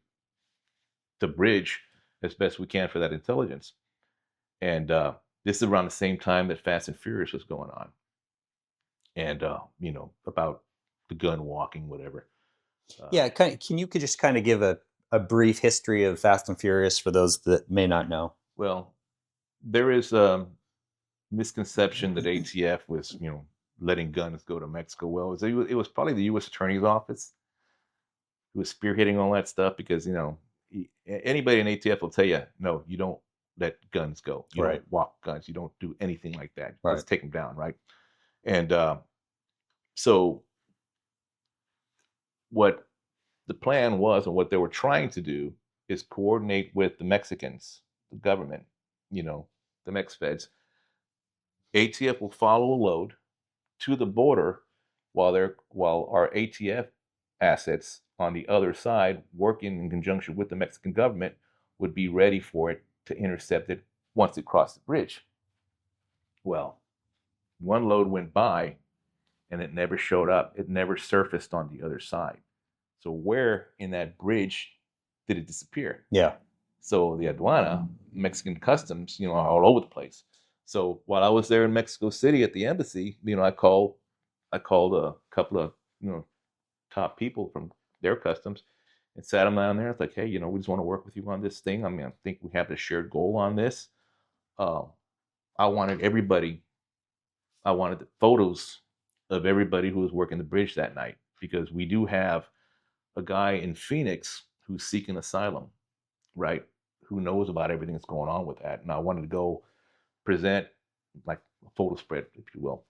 bridge as best we can for that intelligence. And this is around the same time that Fast and Furious was going on, and about the gun walking, whatever. Yeah, can you just kind of give a brief history of Fast and Furious for those that may not know? Well, there is a misconception that ATF was, letting guns go to Mexico. Well, it was probably the U.S. Attorney's Office who was spearheading all that stuff, because anybody in ATF will tell you, no, you don't let guns go. You Right. don't walk guns. You don't do anything like that. Right. Just take them down, right? And so what the plan was, and what they were trying to do, is coordinate with the Mexicans, the government, the Mex feds. ATF will follow a load to the border while our ATF assets on the other side, working in conjunction with the Mexican government, would be ready for it to intercept it once it crossed the bridge. Well, one load went by and it never showed up. It never surfaced on the other side. So where in that bridge did it disappear? Yeah. So the aduana, Mexican customs, are all over the place. So while I was there in Mexico City at the embassy, I called a couple of top people from their customs and sat them down there. It's like, hey, we just want to work with you on this thing. I mean, I think we have a shared goal on this. I wanted the photos of everybody who was working the bridge that night, because we do have a guy in Phoenix who's seeking asylum, right? Who knows about everything that's going on with that. And I wanted to go present like a photo spread, if you will,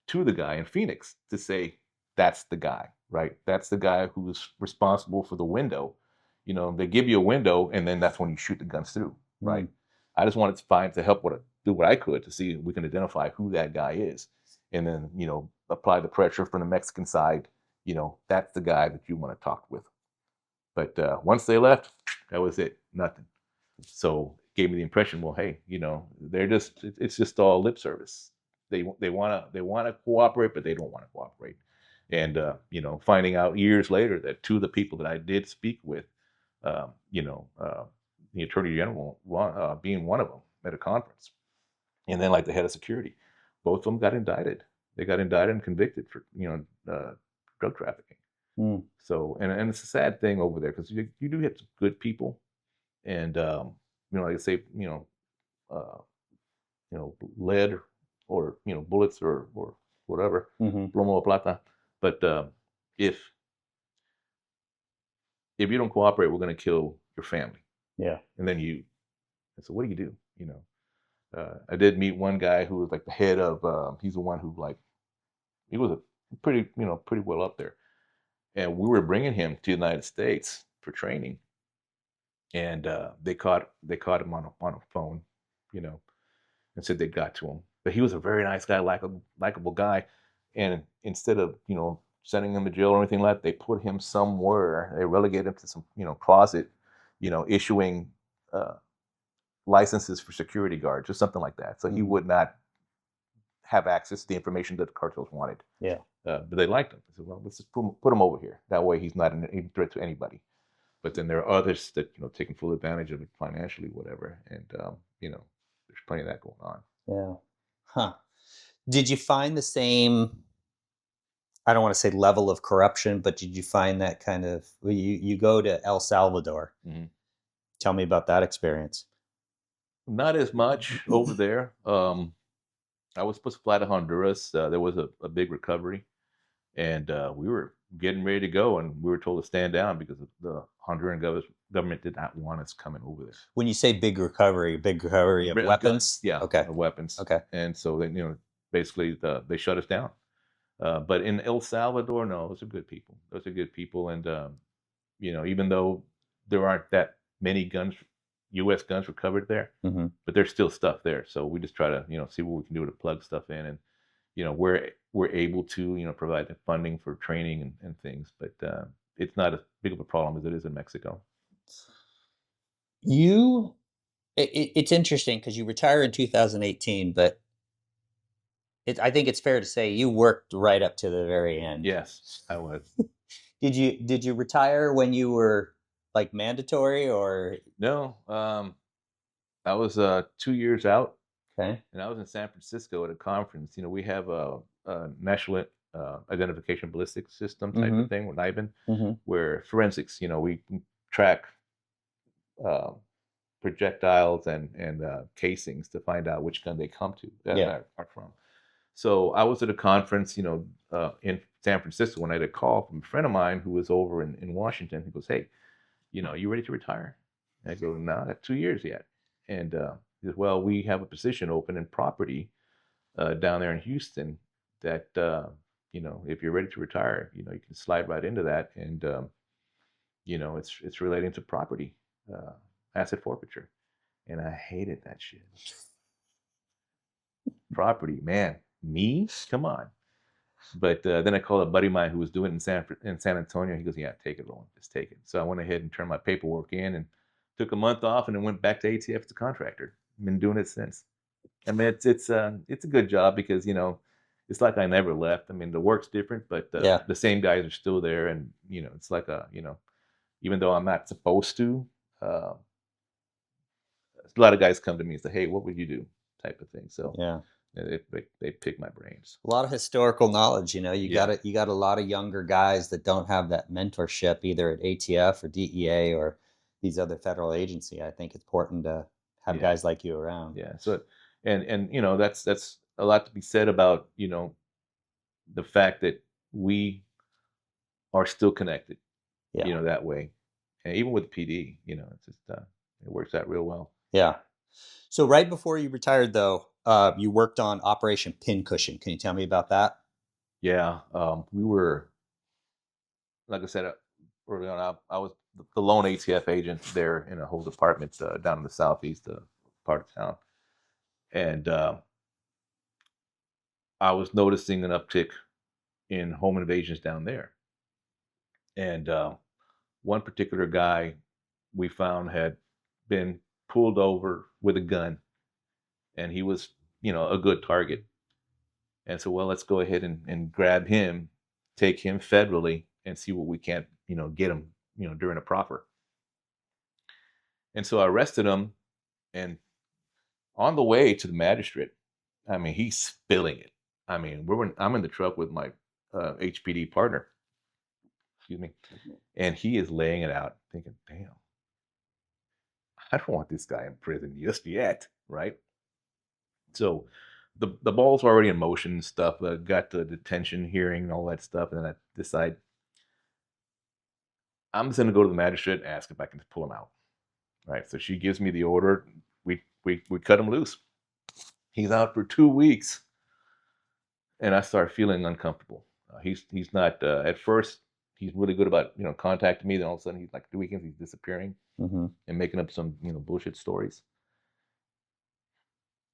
to the guy in Phoenix to say, that's the guy, right? That's the guy who's responsible for the window. They give you a window and then that's when you shoot the guns through, right? I just wanted to help do what I could to see if we can identify who that guy is. And then, apply the pressure from the Mexican side, that's the guy that you want to talk with. But once they left, that was it, nothing. So it gave me the impression, well, hey, it's just all lip service. They want to cooperate, but they don't want to cooperate. And finding out years later that two of the people that I did speak with, the Attorney General being one of them at a conference, and then like the head of security, both of them got indicted. They got indicted and convicted for drug trafficking. So and it's a sad thing over there, because you do have some good people, and like I say, lead or bullets or whatever, plomo o plata. But if you don't cooperate, we're going to kill your family. Yeah. And then so what do you do? I did meet one guy who was like the head of. He's the one who he was a pretty well up there, and we were bringing him to the United States for training, and they caught him on a phone, and said they got to him. But he was a very nice guy, likable guy, and instead of sending him to jail or anything like that, they put him somewhere. They relegated him to some closet, issuing licenses for security guards or something like that. So he would not have access to the information that the cartels wanted. Yeah. But they liked him. They said, well, let's just put him over here. That way he's not a threat to anybody. But then there are others that, taking full advantage of it financially, whatever. And, there's plenty of that going on. Yeah. Huh. Did you find the same, I don't want to say level of corruption, but did you find that kind of, you go to El Salvador. Mm-hmm. Tell me about that experience. Not as much over there. I was supposed to fly to Honduras. There was a big recovery, and we were getting ready to go, and we were told to stand down because the Honduran government did not want us coming over there. When you say big recovery of weapons? Yeah, okay, weapons. Okay. And so they, basically they shut us down. But in El Salvador, no, those are good people. Those are good people, and even though there aren't that many U.S. guns recovered there, mm-hmm. but there's still stuff there. So we just try to see what we can do to plug stuff in, and we're able to provide the funding for training and things, but it's not as big of a problem as it is in Mexico. It's interesting because you retire in 2018, but I think it's fair to say you worked right up to the very end. Yes, I was. Did you retire when you were like mandatory or? No, I was 2 years out. Okay. And I was in San Francisco at a conference. We have a national identification ballistic system type mm-hmm. of thing with NIBIN, mm-hmm. where forensics, we track projectiles and casings to find out which gun they come to are from. So I was at a conference, in San Francisco, when I had a call from a friend of mine who was over in Washington. He goes, hey, you ready to retire? And I go, no, I got 2 years yet. And he says, well, we have a position open in property down there in Houston that, if you're ready to retire, you can slide right into that. And, it's relating to property, asset forfeiture. And I hated that shit. property, man. Me? Come on. But then I called a buddy of mine who was doing it in San Antonio. He goes, "Yeah, take it, Roland. Just take it." So I went ahead and turned my paperwork in and took a month off, and then went back to ATF as a contractor. Been doing it since. I mean, it's a good job because it's like I never left. I mean, the work's different, but Yeah. the same guys are still there, and it's like even though I'm not supposed to, uh, a lot of guys come to me and say, "Hey, what would you do?" type of thing. So Yeah. they pick my brains. A lot of historical knowledge, you Yeah, got a lot of younger guys that don't have that mentorship either at ATF or DEA or these other federal agency. I think it's important to have yeah, guys like you around. yeah. So and that's a lot to be said about the fact that we are still connected, Yeah. that way, and even with PD, it's just it works out real well. Yeah. So right before you retired though, you worked on Operation Pincushion. Can you tell me about that? Yeah, we were, like I said, early on. I was the lone ATF agent there in a whole department down in the southeast part of town, and I was noticing an uptick in home invasions down there. And one particular guy we found had been pulled over with a gun, and he was, a good target. And so, well, let's go ahead and grab him, take him federally, and see what we can't, get him, during a proffer. And so I arrested him, and on the way to the magistrate, I mean, he's spilling it. I mean, I'm in the truck with my HPD partner, excuse me, and he is laying it out, thinking, "Damn, I don't want this guy in prison just yet," right? So the ball's already in motion and stuff. Got the detention hearing and all that stuff, and then I decide I'm just gonna go to the magistrate and ask if I can just pull him out. Right. So she gives me the order. We cut him loose. He's out for 2 weeks, and I start feeling uncomfortable. He's not at first. He's really good about contacting me. Then all of a sudden, he's like 2 weekends, he's disappearing Mm-hmm. and making up some bullshit stories.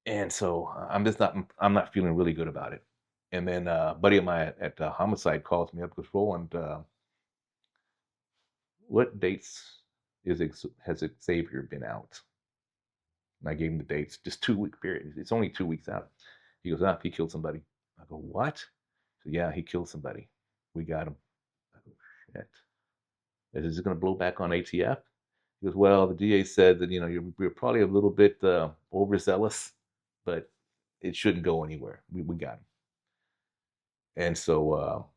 And so I'm not feeling really good about it. And then a buddy of mine at homicide calls me up, goes, "Roland, what dates has Xavier been out?" And I gave him the dates, just 2 week period. It's only 2 weeks out. He goes, "Ah, he killed somebody." I go, "What?" So yeah, he killed somebody. We got him. I go, "Shit. Is it going to blow back on ATF?" He goes, "Well, the DA said that you're probably a little bit overzealous, but it shouldn't go anywhere. We got him." And so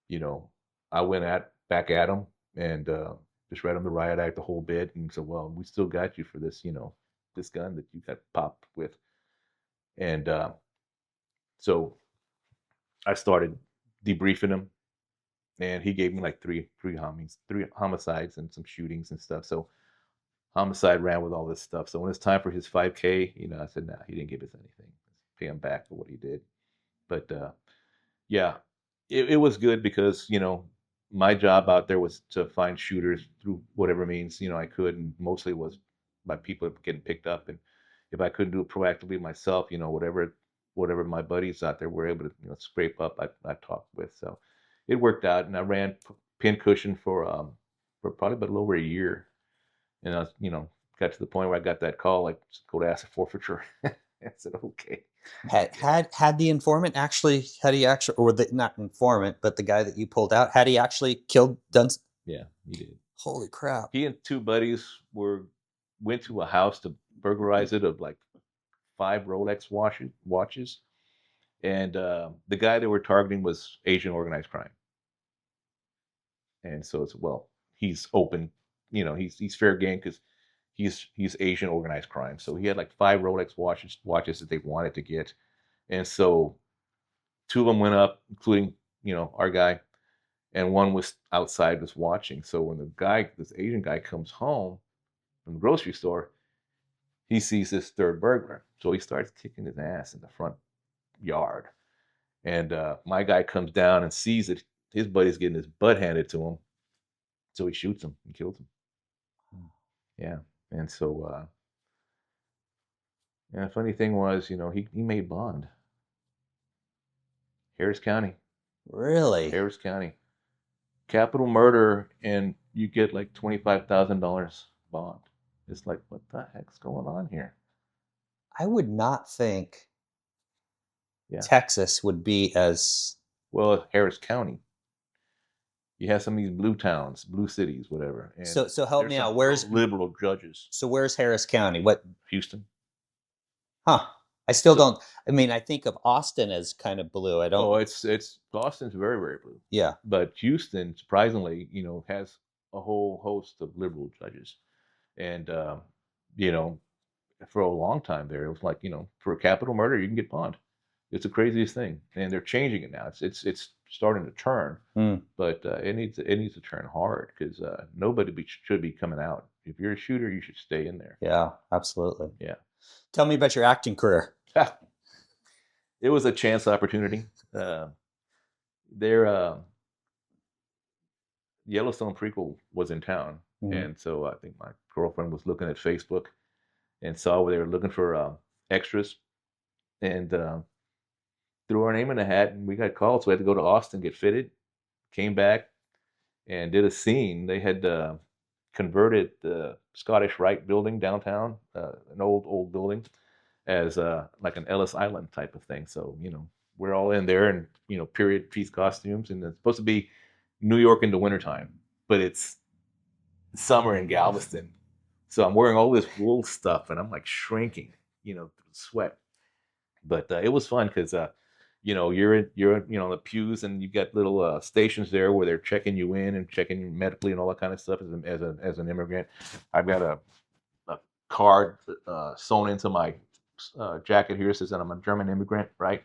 you know, I went back at him and just read him the riot act the whole bit, and said, "Well, we still got you for this, this gun that you got popped with." And so I started debriefing him, and he gave me like three homicides and some shootings and stuff. So homicide ran with all this stuff. So when it's time for his 5K, I said, "Nah, he didn't give us anything. Pay him back for what he did." But yeah, it was good because my job out there was to find shooters through whatever means I could, and mostly was by people getting picked up. And if I couldn't do it proactively myself, whatever my buddies out there were able to scrape up, I talked with. So it worked out, and I ran Pincushion for probably about a little over a year, and I was got to the point where I got that call like, "Just go to asset forfeiture." I said, "Okay." Had the informant actually, had he actually, or the not informant, but the guy that you pulled out, had he actually killed Dunst? Yeah, he did. Holy crap. He and two buddies went to a house to burglarize it of like 5 Rolex watches, and the guy they were targeting was Asian organized crime. And so it's, well, he's open, he's fair game because he's Asian organized crime. So he had like 5 Rolex watches that they wanted to get, and so two of them went up, including our guy, and one was outside was watching. So when this Asian guy comes home from the grocery store, he sees this third burglar. So he starts kicking his ass in the front yard. And my guy comes down and sees that his buddy's getting his butt handed to him. So he shoots him and kills him. Yeah. And so And the funny thing was, he made bond. Harris County. Really? Harris County. Capital murder, and you get like $25,000 bond. It's like, what the heck's going on here? I would not think Yeah. Texas would be as Well, Harris County. You have some of these blue towns, blue cities, whatever. And so help me there's out. some Where's liberal judges? where's Harris County? What? Houston. Huh. I still So- don't. I mean, I think of Austin as kind of blue. I don't. Oh, it's Boston's very, very blue. Yeah. But Houston, surprisingly, has a whole host of liberal judges, and for a long time there, it was like, for a capital murder, you can get bond. It's the craziest thing, and they're changing it now. It's starting to turn, but it needs to turn hard, because nobody should be coming out. If you're a shooter, you should stay in there. Yeah, absolutely. Yeah. Tell me about your acting career. It was a chance opportunity. Their Yellowstone prequel was in town, and so I think my girlfriend was looking at Facebook and saw where they were looking for extras, and threw our name in the hat, and we got called, so we had to go to Austin, get fitted. Came back and did a scene. They had converted the Scottish Rite building downtown, an old building, as like an Ellis Island type of thing. So we're all in there in period piece costumes, and it's supposed to be New York in the wintertime, but it's summer in Galveston. So I'm wearing all this wool stuff, and I'm like shrinking, through sweat. But it was fun, because you're in the pews, and you got little stations there where they're checking you in and checking you medically and all that kind of stuff as an immigrant. I've got a card sewn into my jacket here, says that I'm a German immigrant, right?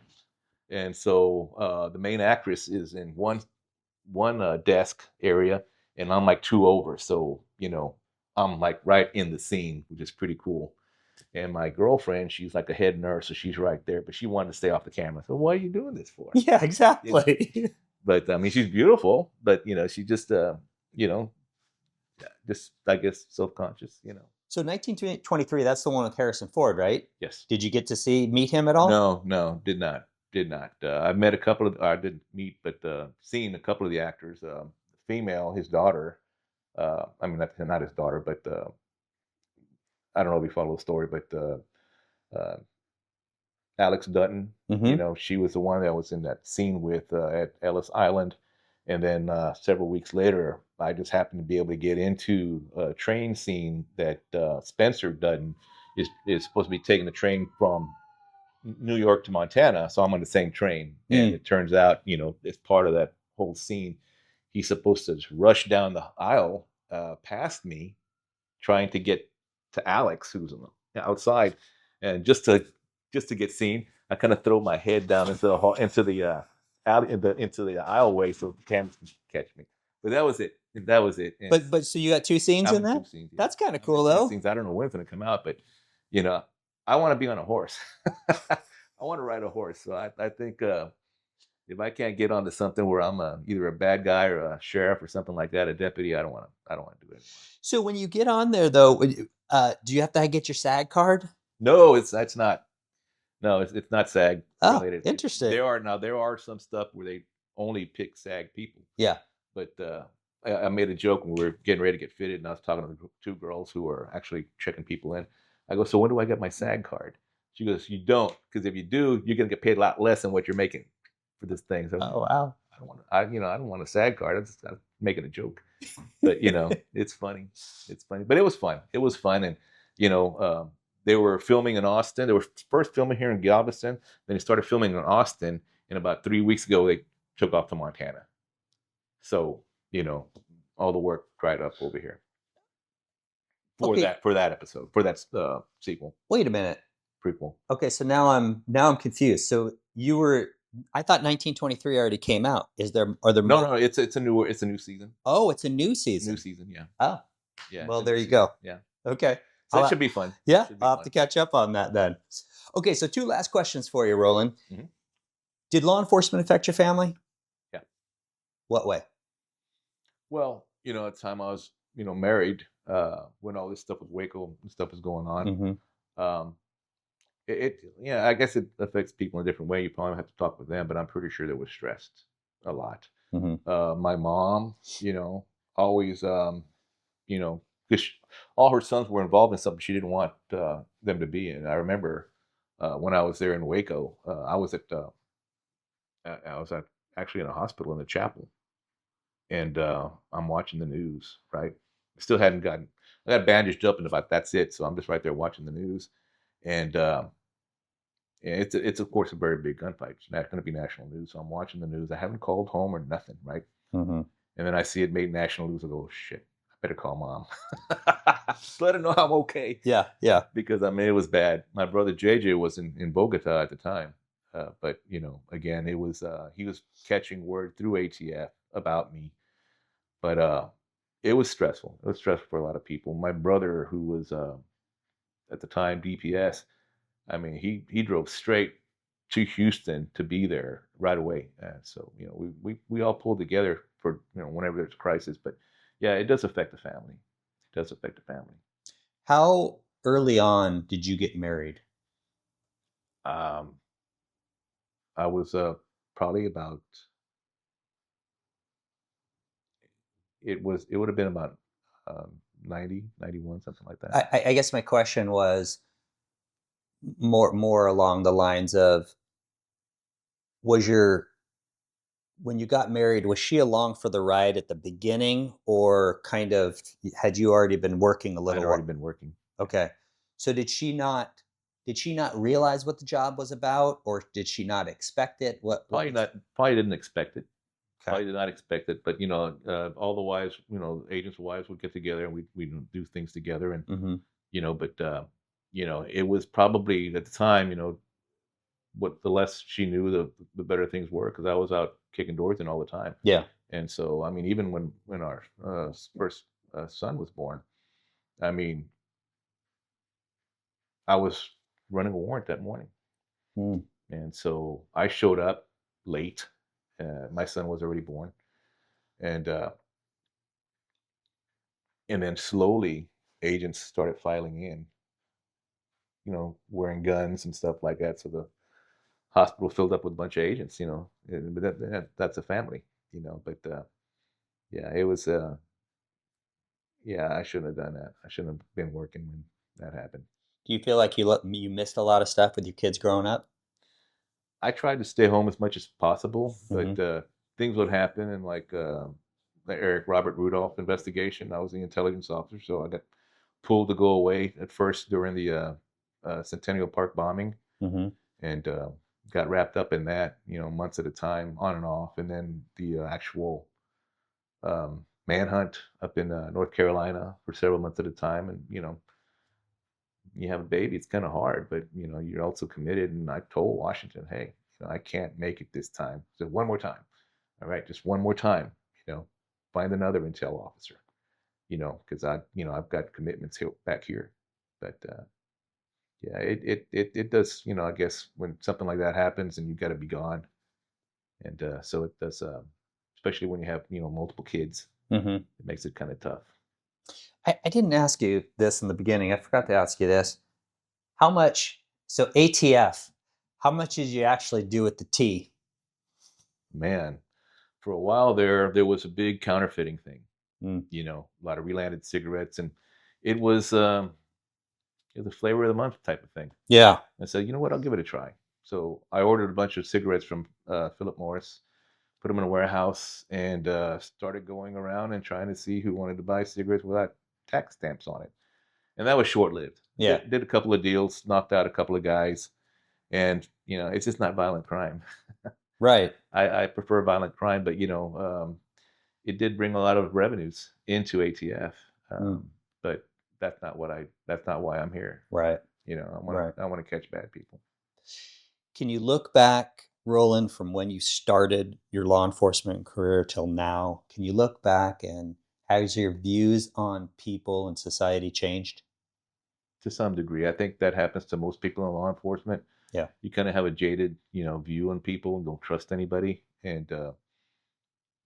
And so the main actress is in one desk area, and I'm like two over, so I'm like right in the scene, which is pretty cool. And my girlfriend, she's like a head nurse, so she's right there, but she wanted to stay off the camera. So what are you doing this for? Yeah, exactly. But I mean, she's beautiful, but she just just, I guess, self-conscious. So 1923, that's the one with Harrison Ford, right? Yes. Did you get to meet him at all? No, did not. I've met a couple of, I didn't meet, but seen a couple of the actors. Female, his daughter. I mean, not his daughter, but I don't know if you follow the story, but Alex Dutton, she was the one that was in that scene with at Ellis Island. And then several weeks later, I just happened to be able to get into a train scene that Spencer Dutton is supposed to be taking the train from New York to Montana. So I'm on the same train. And it turns out, as part of that whole scene, he's supposed to just rush down the aisle past me, trying to get to Alex, who's outside. And just to get seen, I kind of throw my head down into the aisleway so the cameras can catch me. But that was it. And But so you got two scenes in that? 2 scenes, yeah. That's kind of cool, though. Scenes. I don't know when it's going to come out, but I want to be on a horse. I want to ride a horse. So I think if I can't get onto something where I'm either a bad guy or a sheriff or something like that, a deputy, I don't want to do it anymore. So when you get on there, though, do you have to get your SAG card? No, it's not. No, it's not SAG related. Oh, interesting. There are some stuff where they only pick SAG people. Yeah. But I made a joke when we were getting ready to get fitted, and I was talking to the two girls who were actually checking people in. I go, so when do I get my SAG card? She goes, you don't, because if you do, you're gonna get paid a lot less than what you're making for this thing. So oh wow. I don't want a SAG card. I'm making a joke, but it's funny. It's funny, but it was fun. It was fun, and they were filming in Austin. They were first filming here in Galveston. Then they started filming in Austin, and about 3 weeks ago, they took off to Montana. So all the work dried up over here for that episode, for that sequel. Wait a minute. Prequel. Okay, so now I'm confused. So I thought 1923 already came out. Are there No, it's a new season. Oh, it's a new season. New season, yeah. Oh. Yeah. Well, there you go. Yeah. Okay. So that should be fun. Yeah, I'll have to catch up on that then. Okay, so 2 last questions for you, Roland. Mm-hmm. Did law enforcement affect your family? Yeah. What way? Well, at the time I was, married, when all this stuff with Waco and stuff was going on. Mm-hmm. Yeah, I guess it affects people in a different way. You probably have to talk with them, but I'm pretty sure they were stressed a lot. Hmm. My mom, always, you know, because all her sons were involved in something she didn't want them to be in. I remember when I was there in Waco, I was actually in a hospital in the chapel, and I'm watching the news. Right, still hadn't gotten. I got bandaged up, and about that's it. So I'm just right there watching the news, and yeah, it's of course a very big gunfight. It's not going to be national news. So I'm watching the news. I haven't called home or nothing. Right, Hmm. and then I see it made national news. I go, oh, shit, I better call mom. Let her know I'm okay. Yeah, yeah. Because I mean, it was bad. My brother JJ was in Bogota at the time. But again, it was he was catching word through ATF about me. But it was stressful. It was stressful for a lot of people. My brother, who was at the time DPS, I mean, he drove straight to Houston to be there right away. And so, we all pulled together for, whenever there's a crisis. But yeah, it does affect the family. It does affect the family. How early on did you get married? Um, I was probably about, it would have been about 90, 91, something like that. I guess my question was more along the lines of, was your when you got married, was she along for the ride at the beginning, or kind of had you already been working a I'd little already while? been working. Okay. So did she not realize what the job was about, or did she not expect it? What Probably not, probably didn't expect it. Okay. Probably did not expect it, but all the wives, agents' wives would get together and we'd do things together, and Hmm. but it was probably at the time, what the less she knew, the better things were, because I was out kicking doors in all the time, Yeah. and so I mean, even when our first son was born, I mean, I was running a warrant that morning, Mm. and so I showed up late. My son was already born, and then slowly agents started filing in, wearing guns and stuff like that. So the hospital filled up with a bunch of agents, but that's a family, but yeah, it was, yeah, I shouldn't have done that. I shouldn't have been working when that happened. Do you feel like you missed a lot of stuff with your kids growing up? I tried to stay home as much as possible, Hmm. but things would happen, and like the Eric Robert Rudolph investigation, I was the intelligence officer, so I got pulled to go away at first during the Centennial Park bombing, Hmm. and got wrapped up in that, months at a time, on and off, and then the actual manhunt up in North Carolina for several months at a time, and you have a baby, it's kind of hard, but you're also committed. And I told Washington, hey, I can't make it this time. So one more time, all right, just one more time, find another intel officer, because I've got commitments here, back here, but yeah, it does, I guess when something like that happens and you've got to be gone, and so it does, especially when you have multiple kids, Hmm. it makes it kind of tough. I didn't ask you this in the beginning. I forgot to ask you this. How much, so ATF, how much did you actually do with the T? Man, for a while there was a big counterfeiting thing, Mm. a lot of relanded cigarettes, and it was the flavor of the month type of thing. Yeah. I said, you know what, I'll give it a try. So I ordered a bunch of cigarettes from Philip Morris, put them in a warehouse, and started going around and trying to see who wanted to buy cigarettes without tax stamps on it. And that was short lived. Yeah. Did a couple of deals, knocked out a couple of guys, and it's just not violent crime. Right. I prefer violent crime, but it did bring a lot of revenues into ATF. Mm. But that's not why I'm here. Right. Right. I want to catch bad people. Can you look back, Roland, from when you started your law enforcement career till now? Can you look back, and has your views on people and society changed? To some degree, I think that happens to most people in law enforcement. Yeah. You kind of have a jaded, view on people and don't trust anybody, and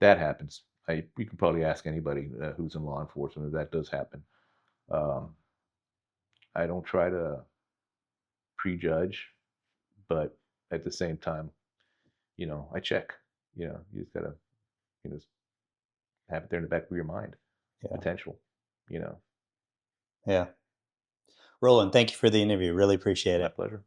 that happens. You can probably ask anybody who's in law enforcement if that does happen. Um, I don't try to prejudge, but at the same time, I check. You just gotta, just have it there in the back of your mind. Yeah. Potential. Yeah. Roland, thank you for the interview. Really appreciate My it. pleasure.